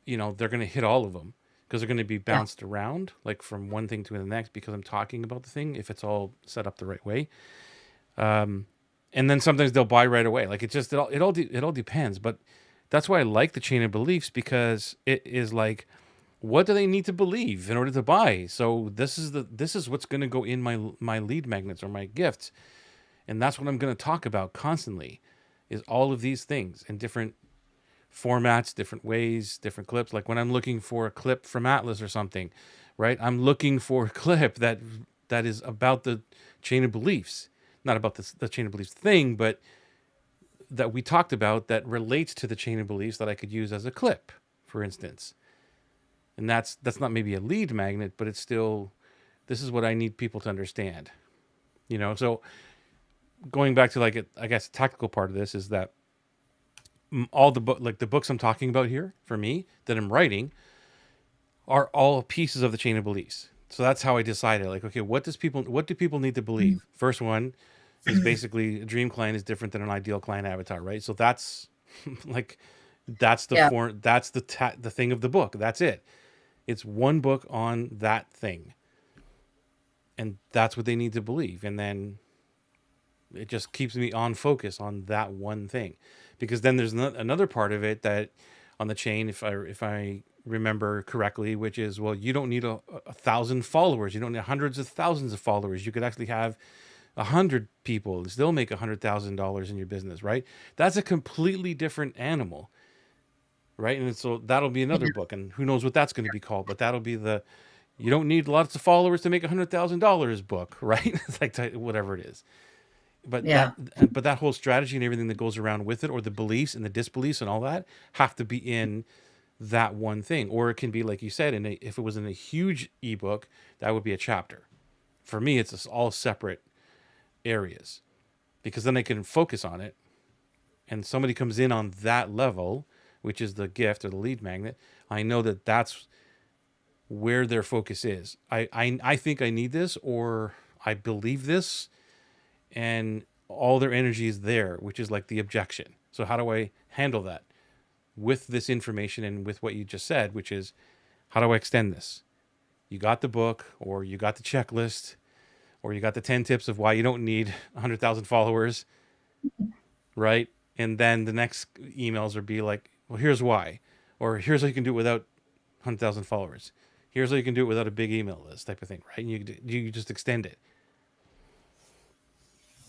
they're going to hit all of them, because they're going to be Yeah. bounced around, like from one thing to the next, because I'm talking about the thing, if it's all set up the right way. Um, and then sometimes they'll buy right away. Like, it all depends. But that's why I like the chain of beliefs, because it is like, what do they need to believe in order to buy? So this is what's going to go in my lead magnets or my gifts, and that's what I'm going to talk about constantly, is all of these things in different formats, different ways, different clips. Like when I'm looking for a clip from Atlas or something, right? I'm looking for a clip that is about the chain of beliefs, not about the chain of beliefs thing, but that we talked about, that relates to the chain of beliefs, that I could use as a clip, for instance. And that's not maybe a lead magnet, but it's still, this is what I need people to understand. So going back to, like, I guess the tactical part of this is that all the book, like the books I'm talking about here, for me, that I'm writing, are all pieces of the chain of beliefs. So that's how I decided. Like, okay, what do people need to believe? First one is basically a dream client is different than an ideal client avatar, right? So that's like that's the Yeah. form. That's the thing of the book. That's it. It's one book on that thing, and that's what they need to believe. And then it just keeps me on focus on that one thing, because then there's another part of it that on the chain, if I remember correctly, which is, well, you don't need a thousand followers. You don't need hundreds of thousands of followers. You could actually have 100 people and still make $100,000 in your business, right? That's a completely different animal, right? And so that'll be another book, and who knows what that's going to be called, but that'll be the you don't need lots of followers to make $100,000 book, right? It's like whatever it is. But Yeah. that whole strategy and everything that goes around with it, or the beliefs and the disbeliefs and all that, have to be in that one thing. Or it can be, like you said, if it was in a huge ebook, that would be a chapter. For me, it's just all separate areas, because then I can focus on it, and somebody comes in on that level, which is the gift or the lead magnet. I know that that's where their focus is. I think I need this, or I believe this, and all their energy is there, which is like the objection. So how do I handle that with this information and with what you just said, which is, how do I extend this? You got the book, or you got the checklist, or you got the 10 tips of why you don't need 100,000 followers, right? And then the next emails would be like, well, here's why, or here's how you can do it without 100,000 followers. Here's how you can do it without a big email list, type of thing, right? And you just extend it.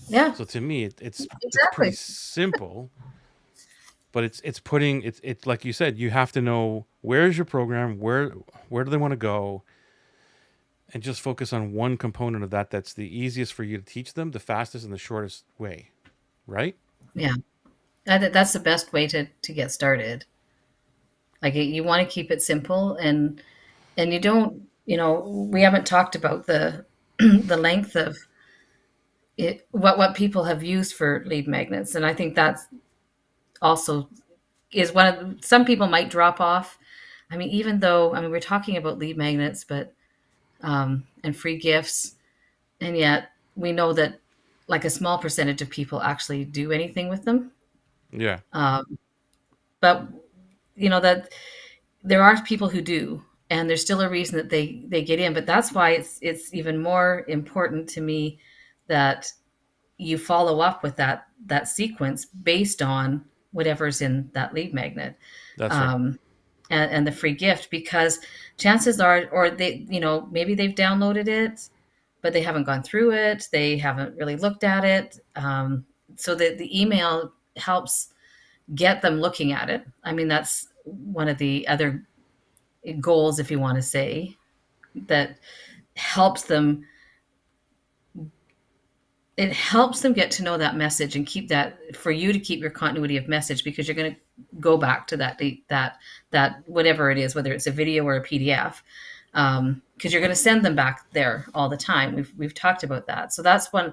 Yeah. So to me, it's pretty Exactly. simple, but it's putting it's like you said, you have to know where's your program, where do they want to go, and just focus on one component of that that's the easiest for you to teach them, the fastest and the shortest way, right? Yeah. That's the best way to get started. Like you want to keep it simple, and you don't, we haven't talked about the the length of it, what people have used for lead magnets, and I think that's also is one of some people might drop off. I mean, even though, I mean, we're talking about lead magnets, but and free gifts, and yet we know that like a small percentage of people actually do anything with them. Yeah, But that there are people who do, and there's still a reason that they get in. But that's why it's even more important to me that you follow up with that sequence based on whatever's in that lead magnet, that's right. um, and the free gift, because chances are, or they, maybe they've downloaded it, but they haven't gone through it, they haven't really looked at it, so the email helps get them looking at it. I mean, that's one of the other goals, if you want to say, that helps them it helps them get to know that message and keep that, for you to keep your continuity of message, because you're going to go back to that whatever it is, whether it's a video or a PDF, because you're going to send them back there all the time. We've talked about that. So that's one,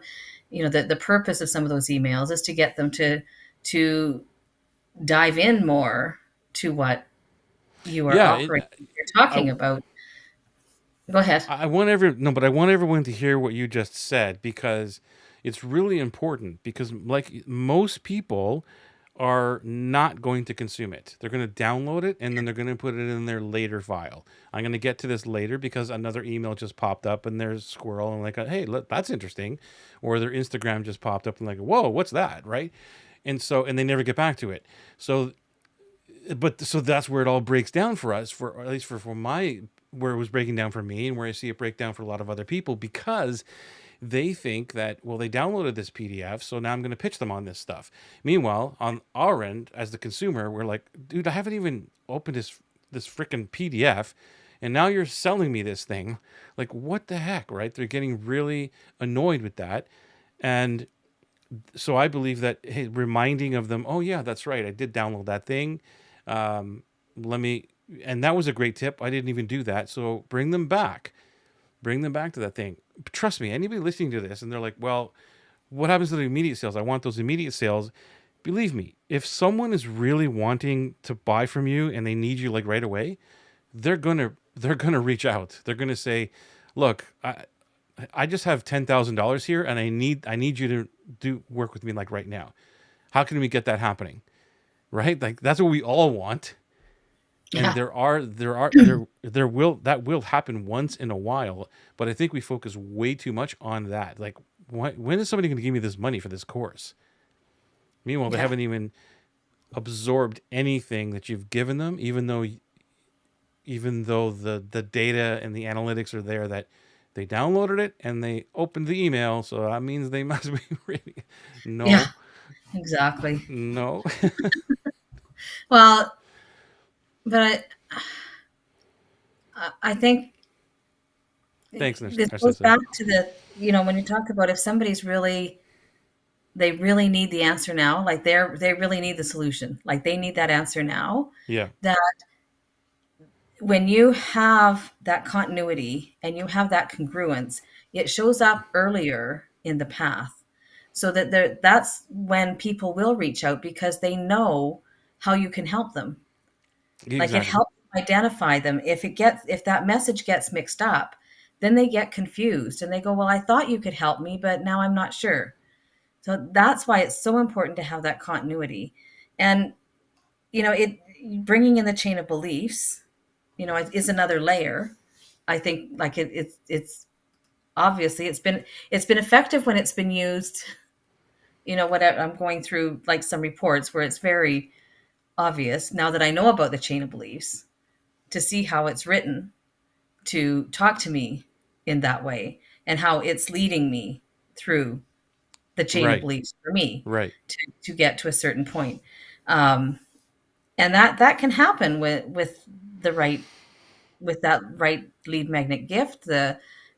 the purpose of some of those emails is to get them to dive in more to what you are Yeah, offering, you're talking I about. Go ahead. I want every no, but I want everyone to hear what you just said, because it's really important, because like most people are not going to consume it. They're going to download it, and then they're going to put it in their later file. I'm going to get to this later because another email just popped up and there's squirrel and like, hey, look, that's interesting. Or their Instagram just popped up and like, whoa, what's that? Right. And they never get back to it. So that's where it all breaks down for us, for at least for my, where it was breaking down for me, and where I see it break down for a lot of other people, because they think that, well, they downloaded this PDF, so now I'm going to pitch them on this stuff. Meanwhile, on our end as the consumer, we're like, dude, I haven't even opened this freaking PDF, and now you're selling me this thing. Like, what the heck, right? They're getting really annoyed with that. And so I believe that, hey, reminding of them, oh yeah, that's right, I did download that thing. Um, let me, and that was a great tip. I didn't even do that. So bring them back to that thing. Trust me, anybody listening to this and they're like, well, what happens to the immediate sales? I want those immediate sales. Believe me, if someone is really wanting to buy from you and they need you like right away, they're going to they're going to reach out. They're going to say, "Look, I just have $10,000 here, and I need you to do work with me like right now. How can we get that happening?" Right? Like that's what we all want. And Yeah. there will that will happen once in a while, but I think we focus way too much on that. Like, when is somebody going to give me this money for this course? Meanwhile, they Yeah. haven't even absorbed anything that you've given them, even though the data and the analytics are there, that they downloaded it and they opened the email, so that means they must be reading. Yeah. No, Exactly. no. Well, but I think Thanks, this goes Narcissa. back to when you talk about if somebody's really, they really need the answer now, like they really need the solution, like they need that answer now. Yeah, That when you have that continuity and you have that congruence, it shows up earlier in the path, so that that's when people will reach out because they know how you can help them. Like it exactly. helps identify them. If that message gets mixed up, then they get confused and they go, "Well, I thought you could help me, but now I'm not sure." So that's why it's so important to have that continuity. And it bringing in the chain of beliefs, is another layer. I think like it's obviously it's been effective when it's been used. Whatever, I'm going through like some reports where it's very obvious now that I know about the chain of beliefs to see how it's written to talk to me in that way and how it's leading me through the chain of Right, beliefs for me right. to get to a certain point. Um, and that can happen the right with that right lead magnet gift,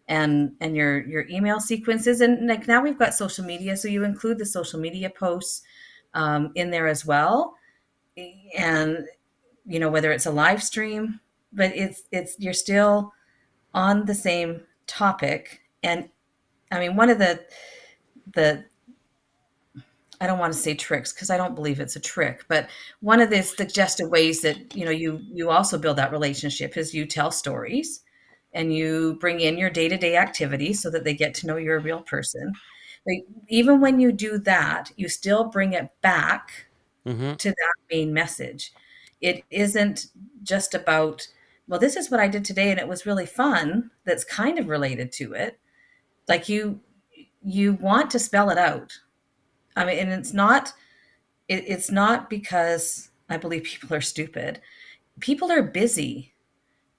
and your email sequences. And like now we've got social media, so you include the social media posts in there as well. And whether it's a live stream, but it's you're still on the same topic. And I mean, one of the I don't want to say tricks because I don't believe it's a trick, but one of the suggested ways that you also build that relationship is you tell stories and you bring in your day-to-day activities so that they get to know you're a real person. Like, even when you do that, you still bring it back Mm-hmm. to that main message. It isn't just about, well, this is what I did today and it was really fun, that's kind of related to it. Like you want to spell it out. I mean, and it's not because I believe people are stupid. People are busy,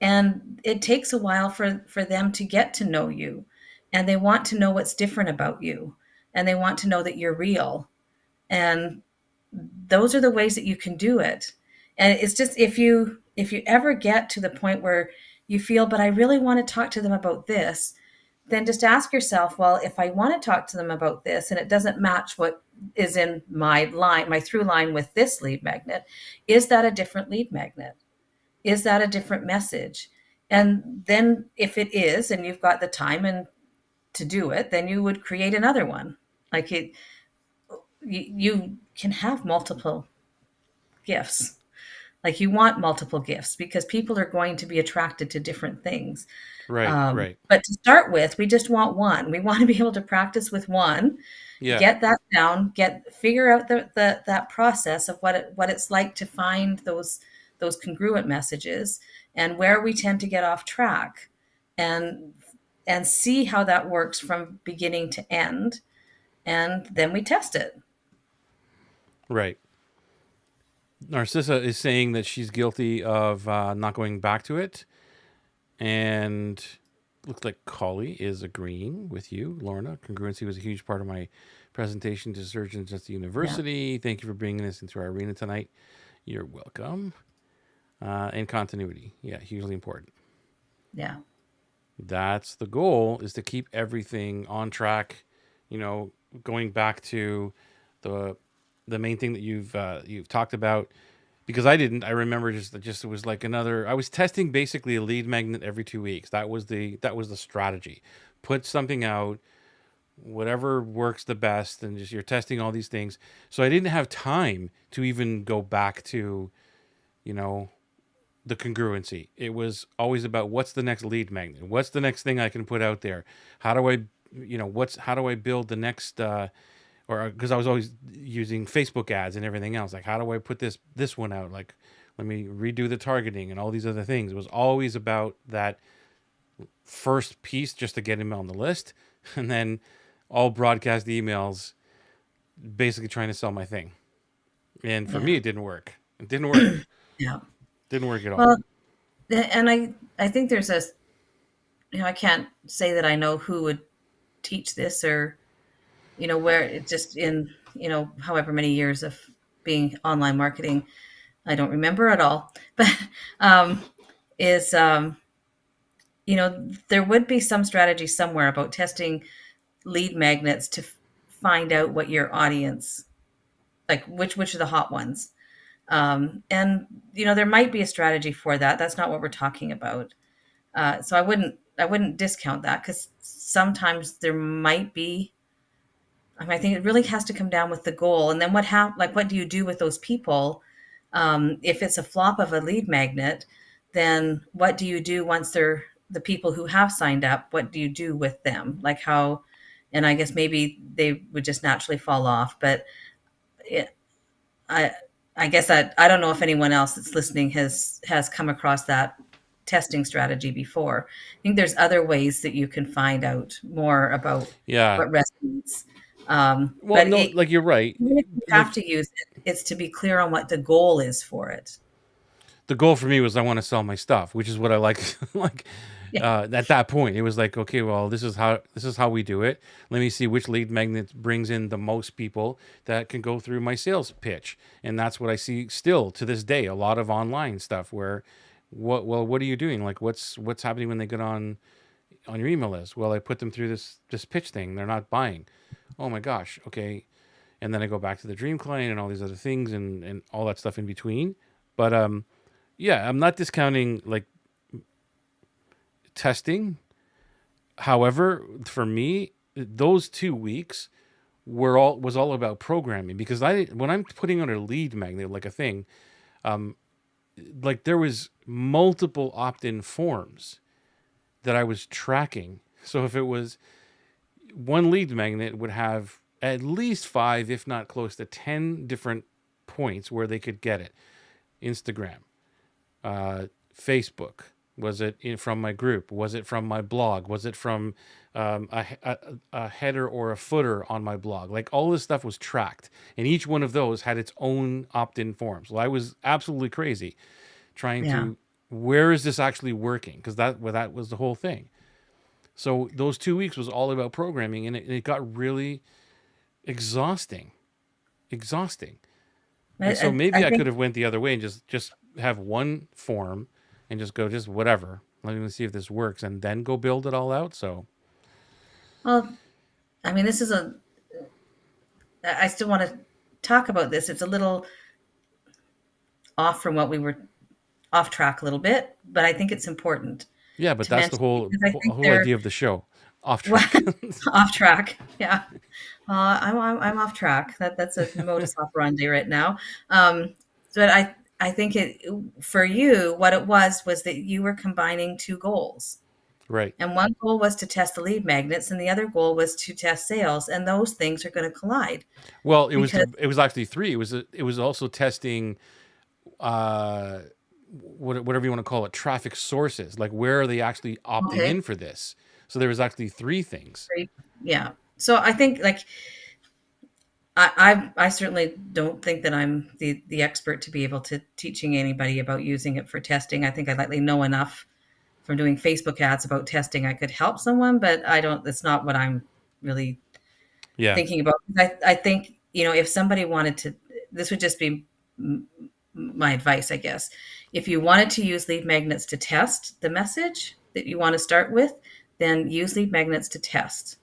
and it takes a while for them to get to know you, and they want to know what's different about you, and they want to know that you're real. And those are the ways that you can do it. And it's just, if you ever get to the point where you feel, but I really want to talk to them about this, then just ask yourself, well, if I want to talk to them about this and it doesn't match what is in my through line with this lead magnet, is that a different lead magnet? Is that a different message? And then if it is, and you've got the time and to do it, then you would create another one. Like you can have multiple gifts. Like you want multiple gifts because people are going to be attracted to different things. Right, right. But to start with, we just want one. We want to be able to practice with one, Yeah, get that down, figure out that process of what it's like to find those congruent messages and where we tend to get off track, and see how that works from beginning to end, and then we test it. right. Narcissa is saying that she's guilty of not going back to it, and looks like Collie is agreeing with you, Lorna. Congruency was a huge part of my presentation to surgeons at the Yeah, university. Thank you for bringing this into our arena tonight. You're welcome. And continuity, yeah, hugely important. yeah, That's the goal: is to keep everything on track. You know, going back to the the main thing that you've talked about, because I didn't. I remember just it was like another. I was testing basically a lead magnet every 2 weeks. That was the strategy. Put something out, whatever works the best, and just you're testing all these things. So I didn't have time to even go back to, you know, the congruency. It was always about what's the next lead magnet, what's the next thing I can put out there, how do I, what's how do I build the next, or because I was always using Facebook ads and everything else. Like, how do I put this one out? Like, let me redo the targeting and all these other things. It was always about that first piece just to get him on the list, and then all broadcast emails, basically trying to sell my thing. And for me, Yeah. it didn't work. It didn't work. Yeah. Didn't work at all. Well, and I think there's a, I can't say that I know who would teach this, or, where it just in, however many years of being online marketing, I don't remember at all, but um, is, there would be some strategy somewhere about testing lead magnets to find out what your audience, like which are the hot ones. And there might be a strategy for that. That's not what we're talking about. So I wouldn't discount that, because sometimes there might be. I mean, I think it really has to come down with the goal, and then what do you do with those people? If it's a flop of a lead magnet, then what do you do once they're the people who have signed up? What do you do with them? Like how, and I guess maybe they would just naturally fall off. But it, I I guess I don't know if anyone else that's listening has come across that testing strategy before. I think there's other ways that you can find out more about Yeah. what resonates. Well, But no, like you're right. even if you have Like to use it, it's to be clear on what the goal is for it. the goal for me was I want to sell my stuff, which is what I like. Like Yeah, at that point, it was like, okay, well, this is how we do it. Let me see which lead magnet brings in the most people that can go through my sales pitch, and that's what I see still to this day. A lot of online stuff where, what are you doing? Like, what's happening when they get on your email list? Well, I put them through this pitch thing. They're not buying. Oh my gosh. Okay, and then I go back to the dream client and all these other things and all that stuff in between. But yeah, I'm not discounting like testing. However, for me, those 2 weeks was all about programming, because I when I'm putting on a lead magnet like a thing, like there was multiple opt-in forms that I was tracking. So if it was one lead magnet would have at least five, if not close to 10 different points where they could get it. Instagram, uh, Facebook? Was it from my group? Was it from my blog? Was it from a header or a footer on my blog? Like all this stuff was tracked, and each one of those had its own opt-in forms. Well, I was absolutely crazy trying yeah. to, where is this actually working? Because that was the whole thing. So those 2 weeks was all about programming, and it got really exhausting, exhausting. And so I maybe I think, could have went the other way and just have one form and just go just whatever. Let me see if this works and then go build it all out. So well, I mean, this is a, I still want to talk about this. It's a little off from what we were off track a little bit, but I think it's important yeah, but to that's the mention whole because I whole think whole they're idea of the show. Off well, track. off track. Yeah. I'm off track. That's a modus operandi right now. Um, but I think it for you, what it was that you were combining two goals. Right. And one goal was to test the lead magnets, and the other goal was to test sales. And those things are going to collide Well, because it was actually three. It was also testing uh whatever you want to call it, traffic sources. Like where are they actually opting okay, in for this? So there was actually three things. great. Yeah. So I think like I certainly don't think that I'm the expert to be able to teaching anybody about using it for testing. I think I likely know enough from doing Facebook ads about testing. I could help someone, but I don't. That's not what I'm really Yeah. thinking about. I think if somebody wanted to, this would just be my advice, I guess. If you wanted to use lead magnets to test the message that you want to start with, then use lead magnets to test.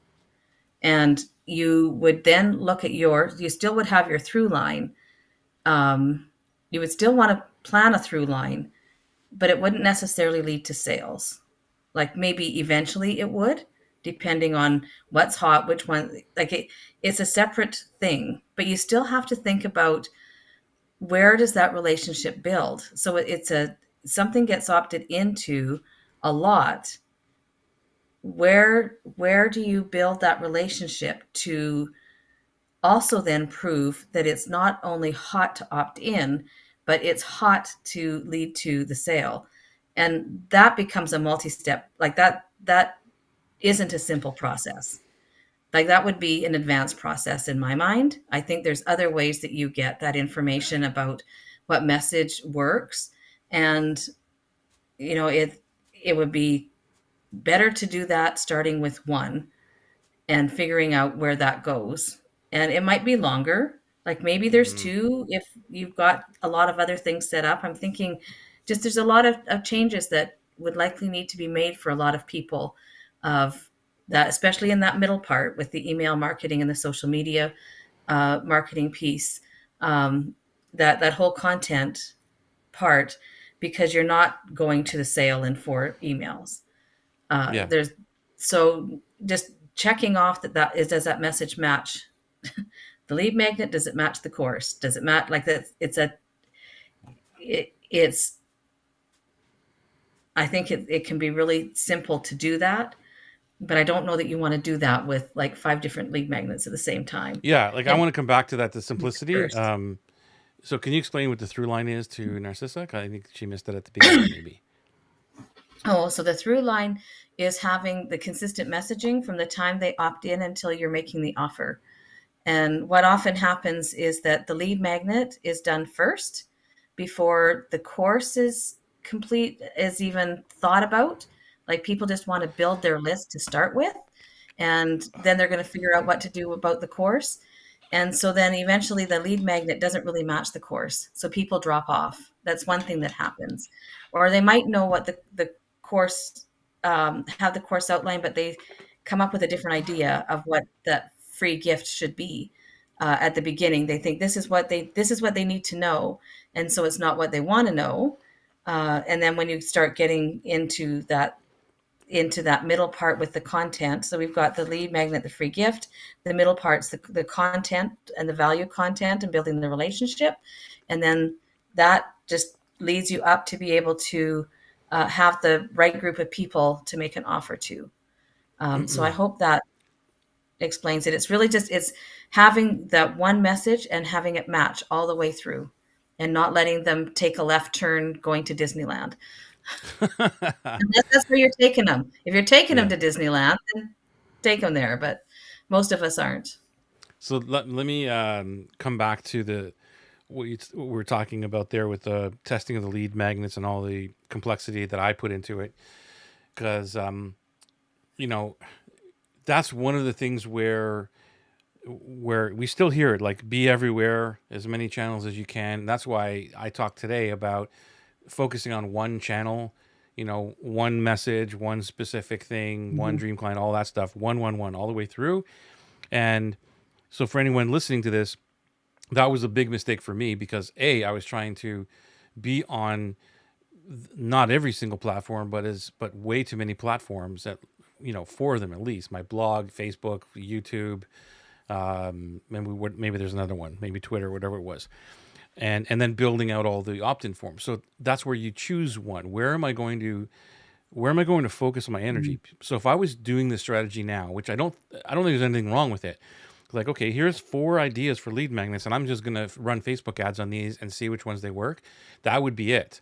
And you would then look at you still would have your through line. Um, you would still want to plan a through line, but it wouldn't necessarily lead to sales. Like maybe eventually it would, depending on what's hot, which one, like it's a separate thing, but you still have to think about where does that relationship build. So something gets opted into a lot, where do you build that relationship to also then prove that it's not only hot to opt in, but it's hot to lead to the sale? And that becomes a multi-step, like that isn't a simple process. Like that would be an advanced process in my mind. I think there's other ways that you get that information about what message works. And it would be better to do that starting with one and figuring out where that goes. And it might be longer. Like maybe there's Mm, two if you've got a lot of other things set up. I'm thinking just there's a lot of changes that would likely need to be made for a lot of people of that, especially in that middle part with the email marketing and the social media marketing piece. Um, that whole content part, because you're not going to the sale in 4 emails. yeah. There's so just checking off that is, does that message match the lead magnet? Does it match the course? Does it match like that? It's I think it can be really simple to do that, but I don't know that you want to do that with like 5 different lead magnets at the same time. Yeah, like I It want to come back to that, the makes it simplicity. first. So can you explain what the through line is to Narcissa? 'Cause I think she missed it at the beginning, maybe. Oh, so the through line is having the consistent messaging from the time they opt in until you're making the offer. And what often happens is that the lead magnet is done first before the course is complete, is even thought about. Like people just want to build their list to start with, and then they're going to figure out what to do about the course. And so then eventually the lead magnet doesn't really match the course. So people drop off. That's one thing that happens. Or they might know what the course, have the course outline, but they come up with a different idea of what that free gift should be. At the beginning, they think this is what they need to know, and so it's not what they want to know. And then when you start getting into that middle part with the content. So we've got the lead magnet, the free gift. The middle part's the content and the value content and building the relationship. And then that just leads you up to be able to have the right group of people to make an offer to. So I hope that explains it. It's really just it's having that one message and having it match all the way through, and not letting them take a left turn going to Disneyland. Unless that's where you're taking them. If you're taking them Yeah. to Disneyland, then take them there, but most of us aren't. So let me come back to the what we're talking about there with the testing of the lead magnets and all the complexity that I put into it, because you know that's one of the things where we still hear it, like be everywhere, as many channels as you can. That's why I talked today about focusing on one channel, one message, one specific thing, one Mhm. dream client, all that stuff, one, all the way through. And so for anyone listening to this, that was a big mistake for me because I was trying to be on not every single platform, but way too many platforms that, 4 of them at least: my blog, Facebook, YouTube, maybe there's another one, maybe Twitter, whatever it was, and then building out all the opt-in forms. So that's where you choose one. Where am I going to focus my Mhm. energy? So if I was doing this strategy now, which I don't think there's anything wrong with it. Like, okay, here's 4 ideas for lead magnets, and I'm just gonna run Facebook ads on these and see which ones they work. That would be it.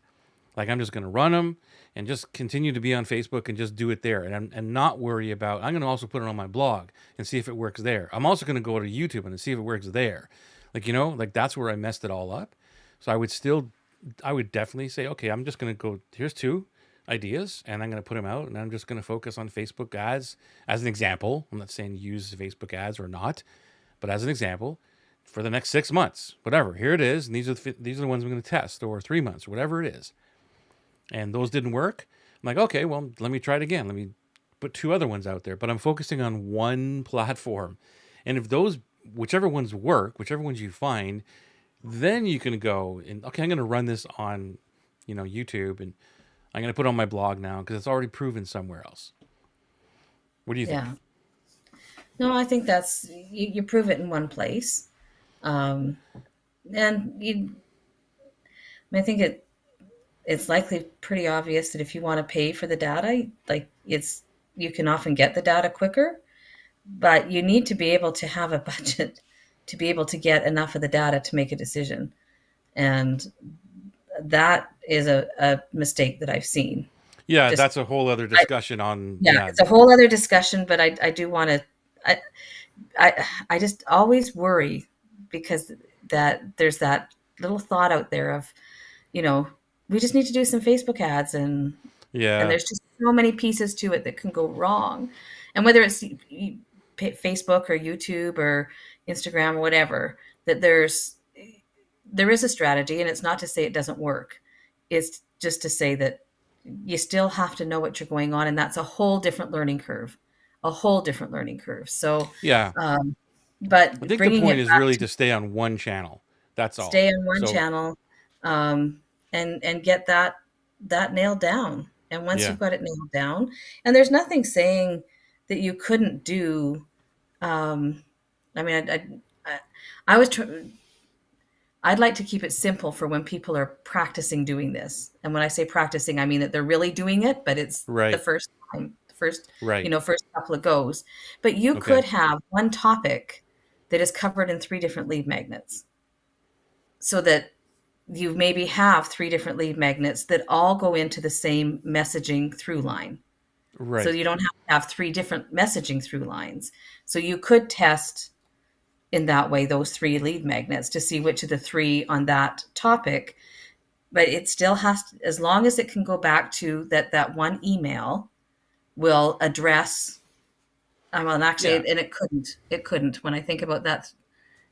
Like, I'm just gonna run them and just continue to be on Facebook and just do it there, and not worry about. I'm gonna also put it on my blog and see if it works there. I'm also gonna go to YouTube and see if it works there. Like that's where I messed it all up. So I would definitely say, okay, I'm just gonna go. Here's 2 ideas, and I'm gonna put them out, and I'm just gonna focus on Facebook ads as an example. I'm not saying use Facebook ads or not, but as an example, for the next 6 months, whatever. Here it is, and these are the ones I'm going to test, or 3 months, or whatever it is. And those didn't work. I'm like, okay, well, let me try it again. Let me put 2 other ones out there, but I'm focusing on one platform. And if whichever ones work, whichever ones you find, then you can go and, okay, I'm going to run this on, YouTube, and I'm going to put it on my blog now because it's already proven somewhere else. What do you think? Yeah. No, I think that's you prove it in one place. Um, and I think it's likely pretty obvious that if you want to pay for the data, like it's you can often get the data quicker, but you need to be able to have a budget to be able to get enough of the data to make a decision. And that is a mistake that I've seen. Yeah, Just that's a whole other I, discussion on, yeah, yeah. it's a whole other discussion, but I do want to I, I just always worry because that there's that little thought out there of, you know, we just need to do some Facebook ads and Yeah, there's just so many pieces to it that can go wrong. And whether it's Facebook or YouTube or Instagram or whatever, that there is a strategy, and it's not to say it doesn't work. It's just to say that you still have to know what you're going on, and that's a whole different learning curve, a whole different learning curve. So, yeah. um, I but think the bringing point it is back really to to stay on one channel. That's all. stay on one So, channel, and get that nailed down. And once yeah, you've got it nailed down, and there's nothing saying that you couldn't do. Um, I mean, I was I'd like to keep it simple for when people are practicing doing this. And when I say practicing, I mean that they're really doing it, but it's the right, first time, the first, right. first couple of goes. But you Okay, could have one topic that is covered in three different lead magnets so that you maybe have three different lead magnets that all go into the same messaging through line. So right, you don't have to have three different messaging through lines. So you could test in that way those three lead magnets to see which of the three on that topic, but it still has to, as long as it can go back to that one email will address, well, yeah, actually, and it couldn't when I think about that,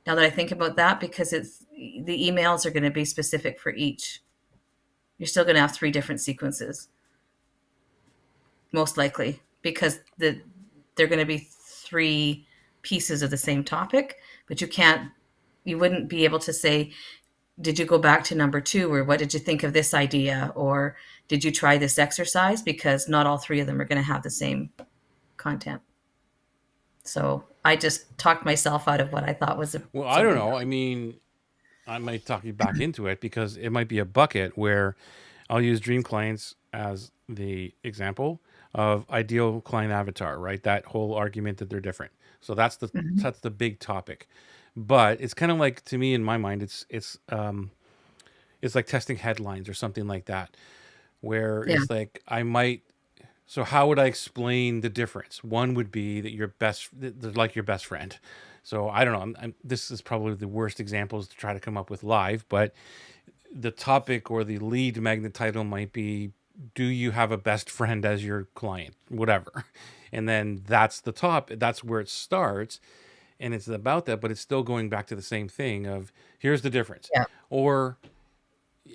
now that I think about that, because it's the emails are going to be specific for each. You're still going to have three different sequences, most likely, because they're going to be three pieces of the same topic, but you wouldn't be able to say, did you go back to number two, or what did you think of this idea, or did you try this exercise, because not all three of them are going to have the same content. So I just talked myself out of what I thought was well, I don't something. know. I mean, I might talk you back into it because it might be a bucket where I'll use dream clients as the example of ideal client avatar, right? That whole argument that they're different. So Mhm. that's the big topic. But it's kind of like, to me, in my mind, it's like testing headlines or something like that, where Yeah, it's like I might. So how would I explain the difference? One would be that they're like your best friend. So I don't know. This is probably the worst examples to try to come up with live, but the topic or the lead magnet title might be, do you have a best friend as your client, whatever. And then that's the top, that's where it starts, and it's about that, but it's still going back to the same thing of, here's the difference. yeah, Or,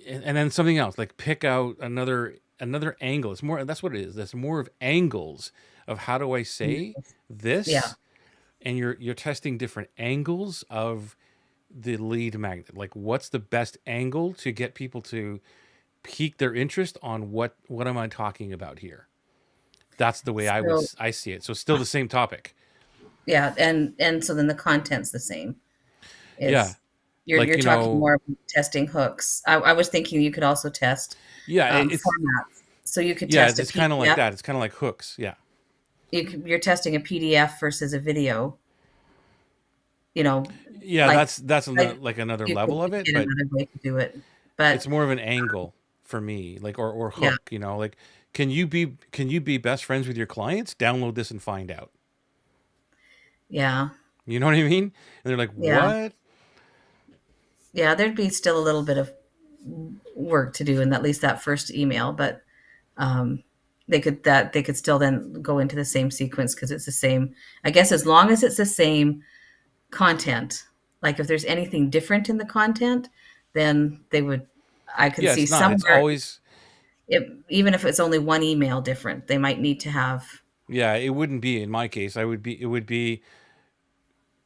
and then something else, like pick out another angle. It's more, that's what it is, that's more of angles of how do I say yeah, this, and you're testing different angles of the lead magnet. Like, what's the best angle to get people to pique their interest on what am I talking about here? That's the way so I see it. So still the same topic. yeah, and so then the content's the same. Yeah. It's Like, you're talking more about testing hooks. I was thinking you could also test yeah, it's formats. So you could yeah, test a it's kind of like PDF. that. It's kind of like hooks. Yeah. You're testing a PDF versus a video. You know, Yeah, like that's like like another you could level of pick it, but another way to do it. But it's more of an angle for me, like, or yeah, hook, like, can you be best friends with your clients? Download this and find out. yeah, You know what I mean? And they're like, yeah, "What?" yeah. There'd be still a little bit of work to do in at least that first email, but um, they could still then go into the same sequence because it's the same. I guess as long as it's the same content, like if there's anything different in the content, then they would. I can Yeah, see it's not. It's somewhere, always, even if it's only one email different, they might need to have. yeah, it wouldn't be in my case.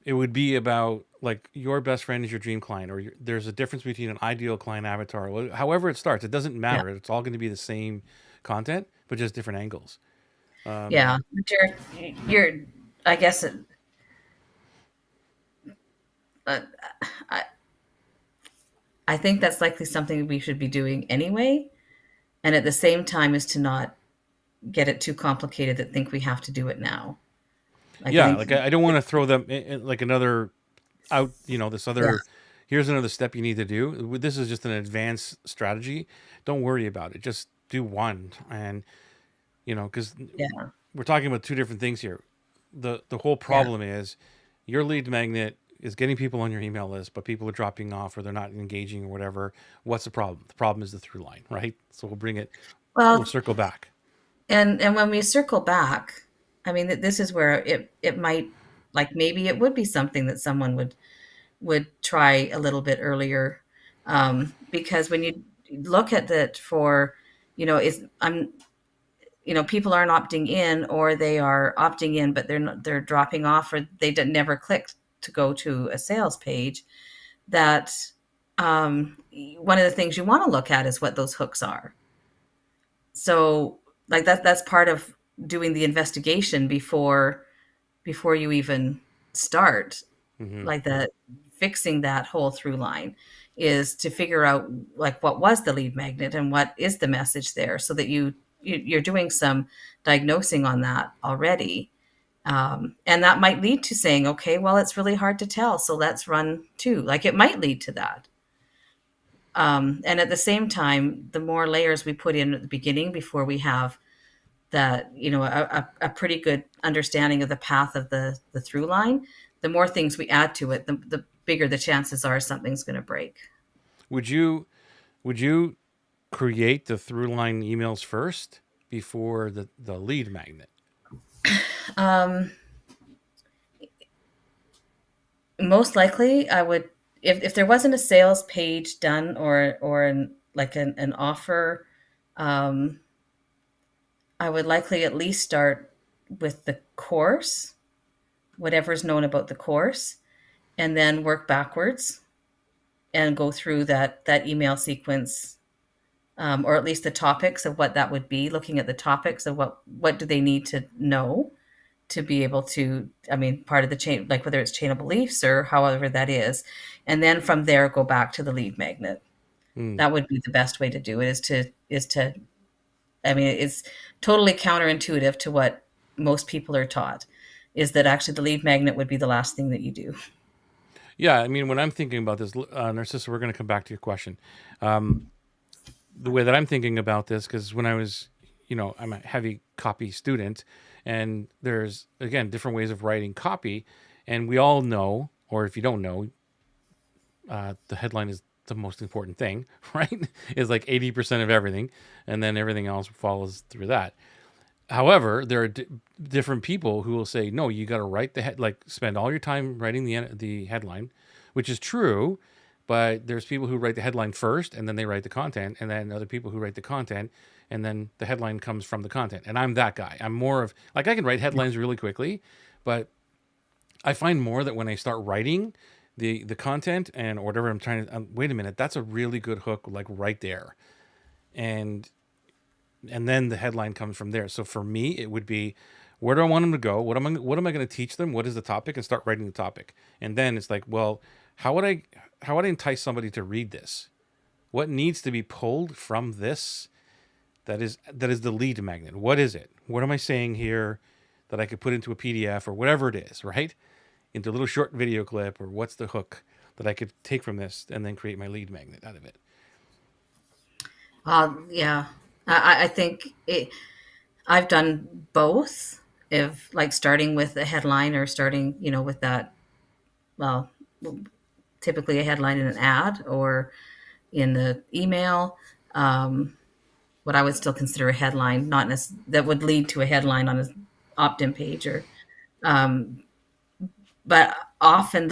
It would be about, like, your best friend is your dream client, or there's a difference between an ideal client avatar. However it starts, it doesn't Yeah, matter. It's all going to be the same content, but just different angles. yeah. But you're. I guess uh, I I think that's likely something we should be doing anyway. and at the same time is to not get it too complicated that think we have to do it now. Like I Yeah, think, like I don't want to throw them like another out, this yeah, other, here's another step you need to do. This is just an advanced strategy. Don't worry about it. Just do one. And, because yeah, we're talking about two different things here. The whole yeah. problem is your lead magnet is getting people on your email list, but people are dropping off or they're not engaging or whatever. What's the problem? The problem is the through line, right? So we'll Well, circle back. and when we circle back, I mean, this is where it might, like, maybe it would be something that someone would try a little bit earlier, because when you look at it for, is I'm people aren't opting in, or they are opting in but they're dropping off, or they never clicked to go to a sales page. That, one of the things you want to look at is what those hooks are. So, like, that's part of doing the investigation before you even start, Hmm. like, the fixing that whole through line, is to figure out, like, what was the lead magnet and what is the message there, so that you're doing some diagnosing on that already. And that might lead to saying, okay, well, it's really hard to tell, so let's run two. Like, it might lead to that. And at the same time, the more layers we put in at the beginning before we have that, a pretty good understanding of the path of the through line, the more things we add to it, the bigger the chances are something's going to break. Would you would you create the through line emails first before the lead magnet? Um, Most likely, I would, if there wasn't a sales page done, or like an offer. Um, I would likely at least start with the course, whatever's known about the course, and then work backwards and go through that email sequence, or at least the topics of what that would be. Looking at the topics of what do they need to know to be able to, I mean, part of the chain, like whether it's chain of beliefs or however that is, and then from there go back to the lead magnet. Hmm. That would be the best way to do it. Is to I mean, it's totally counterintuitive to what most people are taught, is that actually the lead magnet would be the last thing that you do. Yeah, I mean, when I'm thinking about this, Narcissa, we're going to come back to your question. Um, the way that I'm thinking about this, because when I was, I'm a heavy copy student, and there's again different ways of writing copy, and we all know, or if you don't know, the headline is the most important thing, right? Is like 80% of everything, and then everything else follows through that. However, there are different people who will say, no, you got to write the head, like spend all your time writing the headline, which is true. But there's people who write the headline first and then they write the content, and then other people who write the content and then the headline comes from the content. And I'm that guy. I'm more of like I can write headlines really quickly, but I find more that when I start writing the content and whatever I'm trying to wait a minute, that's a really good hook, like right there. And then the headline comes from there. So for me, it would be, where do I want them to go? What am I going to teach them? What is the topic? And start writing the topic. And then it's like, well, how would I how would I entice somebody to read this? What needs to be pulled from this that is the lead magnet? What is it? What am I saying here that I could put into a PDF or whatever it is, right? Into a little short video clip, or what's the hook that I could take from this and then create my lead magnet out of it? Yeah, I think I've done both. If, like, starting with a headline, or starting, with that, well, typically a headline in an ad or in the email, what I would still consider a headline, not that would lead to a headline on an opt-in page, or um, but often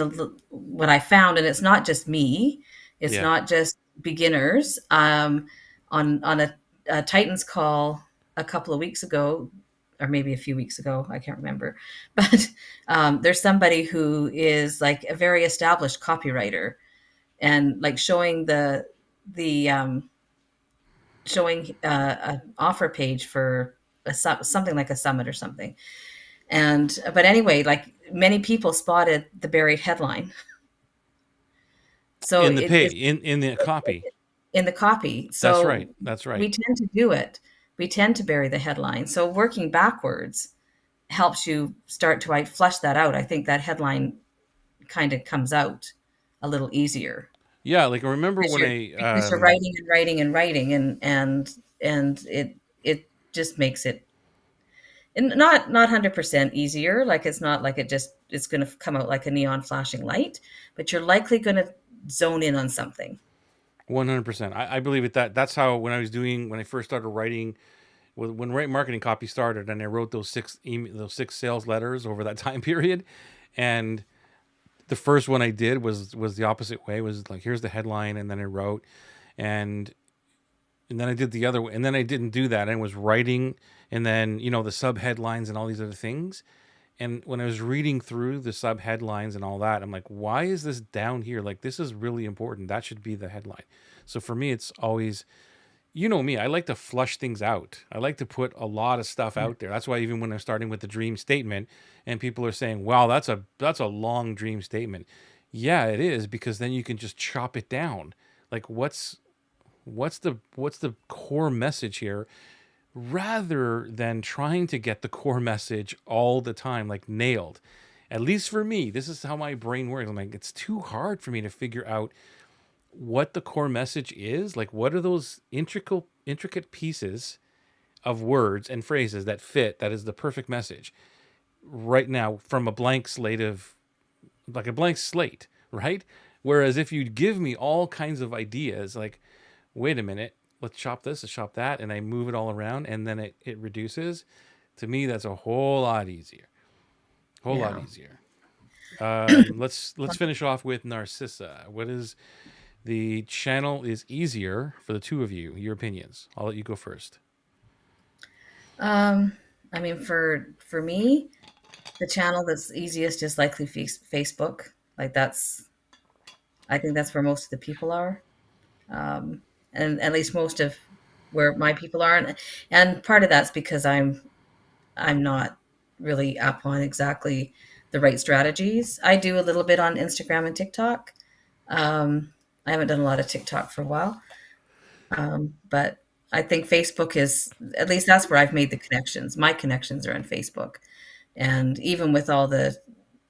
what I found, and it's not just me, it's Yeah. not just beginners. On a Titans call a couple of weeks ago, or maybe a few weeks ago, I can't remember, but there's somebody who is like a very established copywriter, and like the showing an offer page for something like a summit or something. And but anyway, like, many people spotted the buried headline. So In the pay in the copy. in the copy. That's right. So That's right. we tend to do it. We tend to bury the headline. So working backwards helps you start to flush that out. I think that headline kind of comes out a little easier Yeah, like I remember because when you're I because you're writing and writing and writing, and it just makes it, and not 100% easier. Like it's not like it's going to come out like a neon flashing light, but you're likely going to zone in on something. 100%. I believe it that that's how when I first started writing when Right Marketing Copy started, and I wrote those six sales letters over that time period, and the first one I did was the opposite way, was like here's the headline, and then I wrote, and then I did the other way, and then I didn't do that. I was writing, and then the sub headlines and all these other things. And when I was reading through the sub headlines and all that, I'm like, why is this down here? Like, this is really important. That should be the headline. So for me, it's always, me, I like to flush things out. I like to put a lot of stuff Yeah. out there. That's why even when I'm starting with the dream statement, and people are saying, "Wow, that's a long dream statement." Yeah, it is, because then you can just chop it down. Like, what's the core message here, rather than trying to get the core message all the time, like nailed. At least for me, this is how my brain works. I'm like, it's too hard for me to figure out what the core message is. Like, what are those intricate pieces of words and phrases that fit, that is the perfect message right now, from a blank slate of, like a blank slate, right? Whereas if you give me all kinds of ideas, like, wait a minute, let's chop this, let's chop that, and I move it all around, and then it reduces. To me, that's a whole lot easier. Whole lot Yeah. easier. Let's finish off with Narcissa. What is the channel is easier for the two of you? Your opinions. I'll let you go first. Um, I mean, for me, the channel that's easiest is likely Facebook. Like I think that's where most of the people are, um, and at least most of where my people are, and part of that's because I'm not really up on exactly the right strategies. I do a little bit on Instagram and TikTok. I haven't done a lot of TikTok for a while, but I think Facebook is, at least that's where I've made the connections. My connections are on Facebook, and even with all the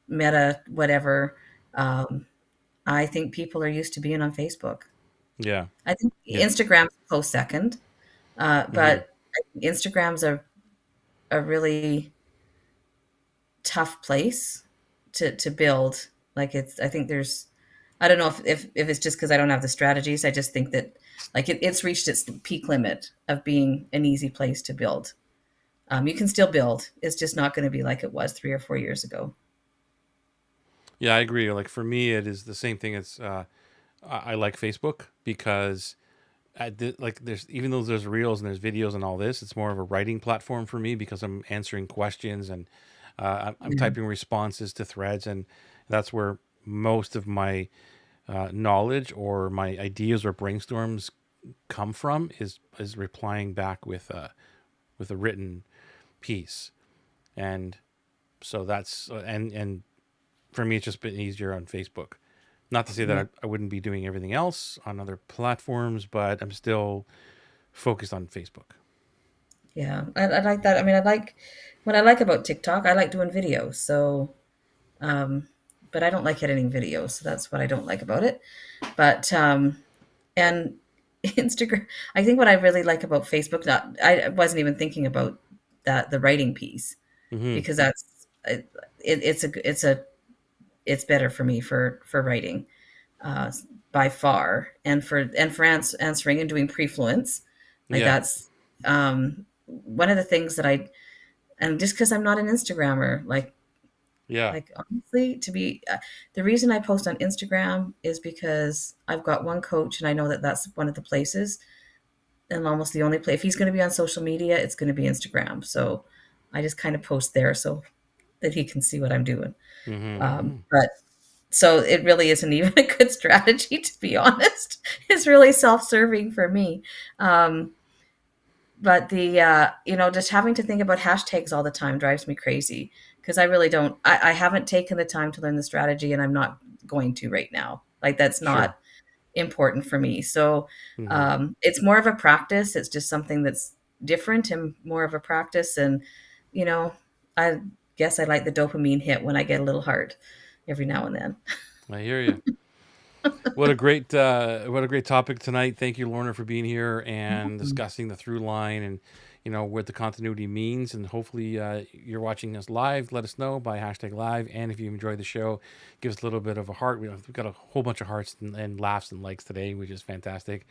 meta whatever, um, I think people are used to being on Facebook. Yeah. I think Yeah. Instagram's a close second, Mm-hmm. but Instagram's a really tough place to build. Like I think there's, I don't know if it's just because I don't have the strategies. I just think that like it's reached its peak limit of being an easy place to build. You can still build. It's just not going to be like it was 3 or 4 years ago. Yeah, I agree. Like for me, it is the same thing. It's I like Facebook because like there's, even though there's reels and there's videos and all this, it's more of a writing platform for me, because I'm answering questions, and I'm Yeah. typing responses to threads, and that's where most of my knowledge or my ideas or brainstorms come from, is replying back with a written piece. And so that's and for me, it's just been easier on Facebook. Not to say that Yeah. I wouldn't be doing everything else on other platforms, but I'm still focused on Facebook. Yeah. I like that. I mean, I like what I like about TikTok. I like doing videos. So, um, but I don't like editing videos. So that's what I don't like about it. But and Instagram, I think what I really like about Facebook, not I wasn't even thinking about that the writing piece, Hmm. because that's it's better for me for writing, uh, by far, and for answering and doing prefluence, like Yeah, that's one of the things that I, and just because I'm not an Instagrammer, yeah, like honestly, to be the reason I post on Instagram is because I've got one coach, and I know that that's one of the places, and almost the only place. If he's going to be on social media, it's going to be Instagram. So I just kind of post there so that he can see what I'm doing. hmm, But so it really isn't even a good strategy, to be honest. It's really self-serving for me. Um, but the just having to think about hashtags all the time drives me crazy, because I really don't. I haven't taken the time to learn the strategy, and I'm not going to right now. Like that's sure. not. important for me. So Hmm. it's more of a practice. It's just something that's different and more of a practice. And, you know, I guess I like the dopamine hit when I get a little hard every now and then. I hear you. What a great topic tonight. Thank you, Lorna, for being here and discussing the through line and what the continuity means. And hopefully, you're watching us live. Let us know by hashtag live. And if you enjoyed the show, give us a little bit of a heart. We've got a whole bunch of hearts and laughs and likes today, which is fantastic.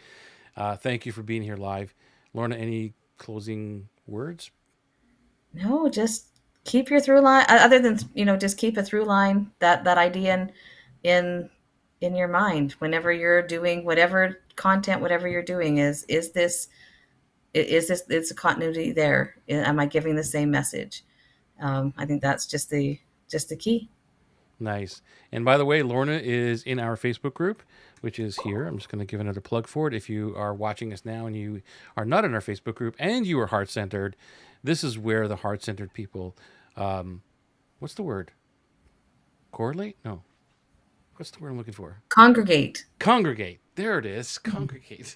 Thank you for being here live, Lorna. Any closing words? No, just keep your through line. Other than just keep a through line, that idea in in your mind whenever you're doing whatever content, whatever you're doing. Is a continuity there? Am I giving the same message? I think that's just the key. Nice. And by the way, Lorna is in our Facebook group, which is here. I'm just going to give another plug for it. If you are watching us now and you are not in our Facebook group and you are heart centered, this is where the heart centered people, um, what's the word? Correlate? No. What's the word I'm looking for? Congregate. Congregate. There it is. Congregate.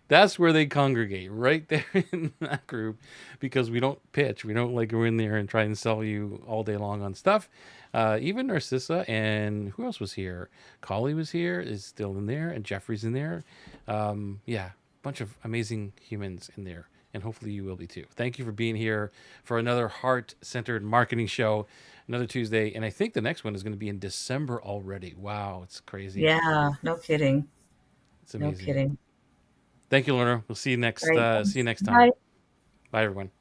That's where they congregate, right there in that group, because we don't pitch. We don't like go in there and try and sell you all day long on stuff. Even Narcissa and who else was here? Collie was here, is still in there, and Jeffrey's in there. Yeah, bunch of amazing humans in there, and hopefully you will be too. Thank you for being here for another heart-centered marketing show, another Tuesday, and I think the next one is going to be in December already. Wow, it's crazy. Yeah, no kidding. It's No amazing. kidding. Thank you, Lorna. We'll see you All next. right. See you next time. Bye. Bye, everyone.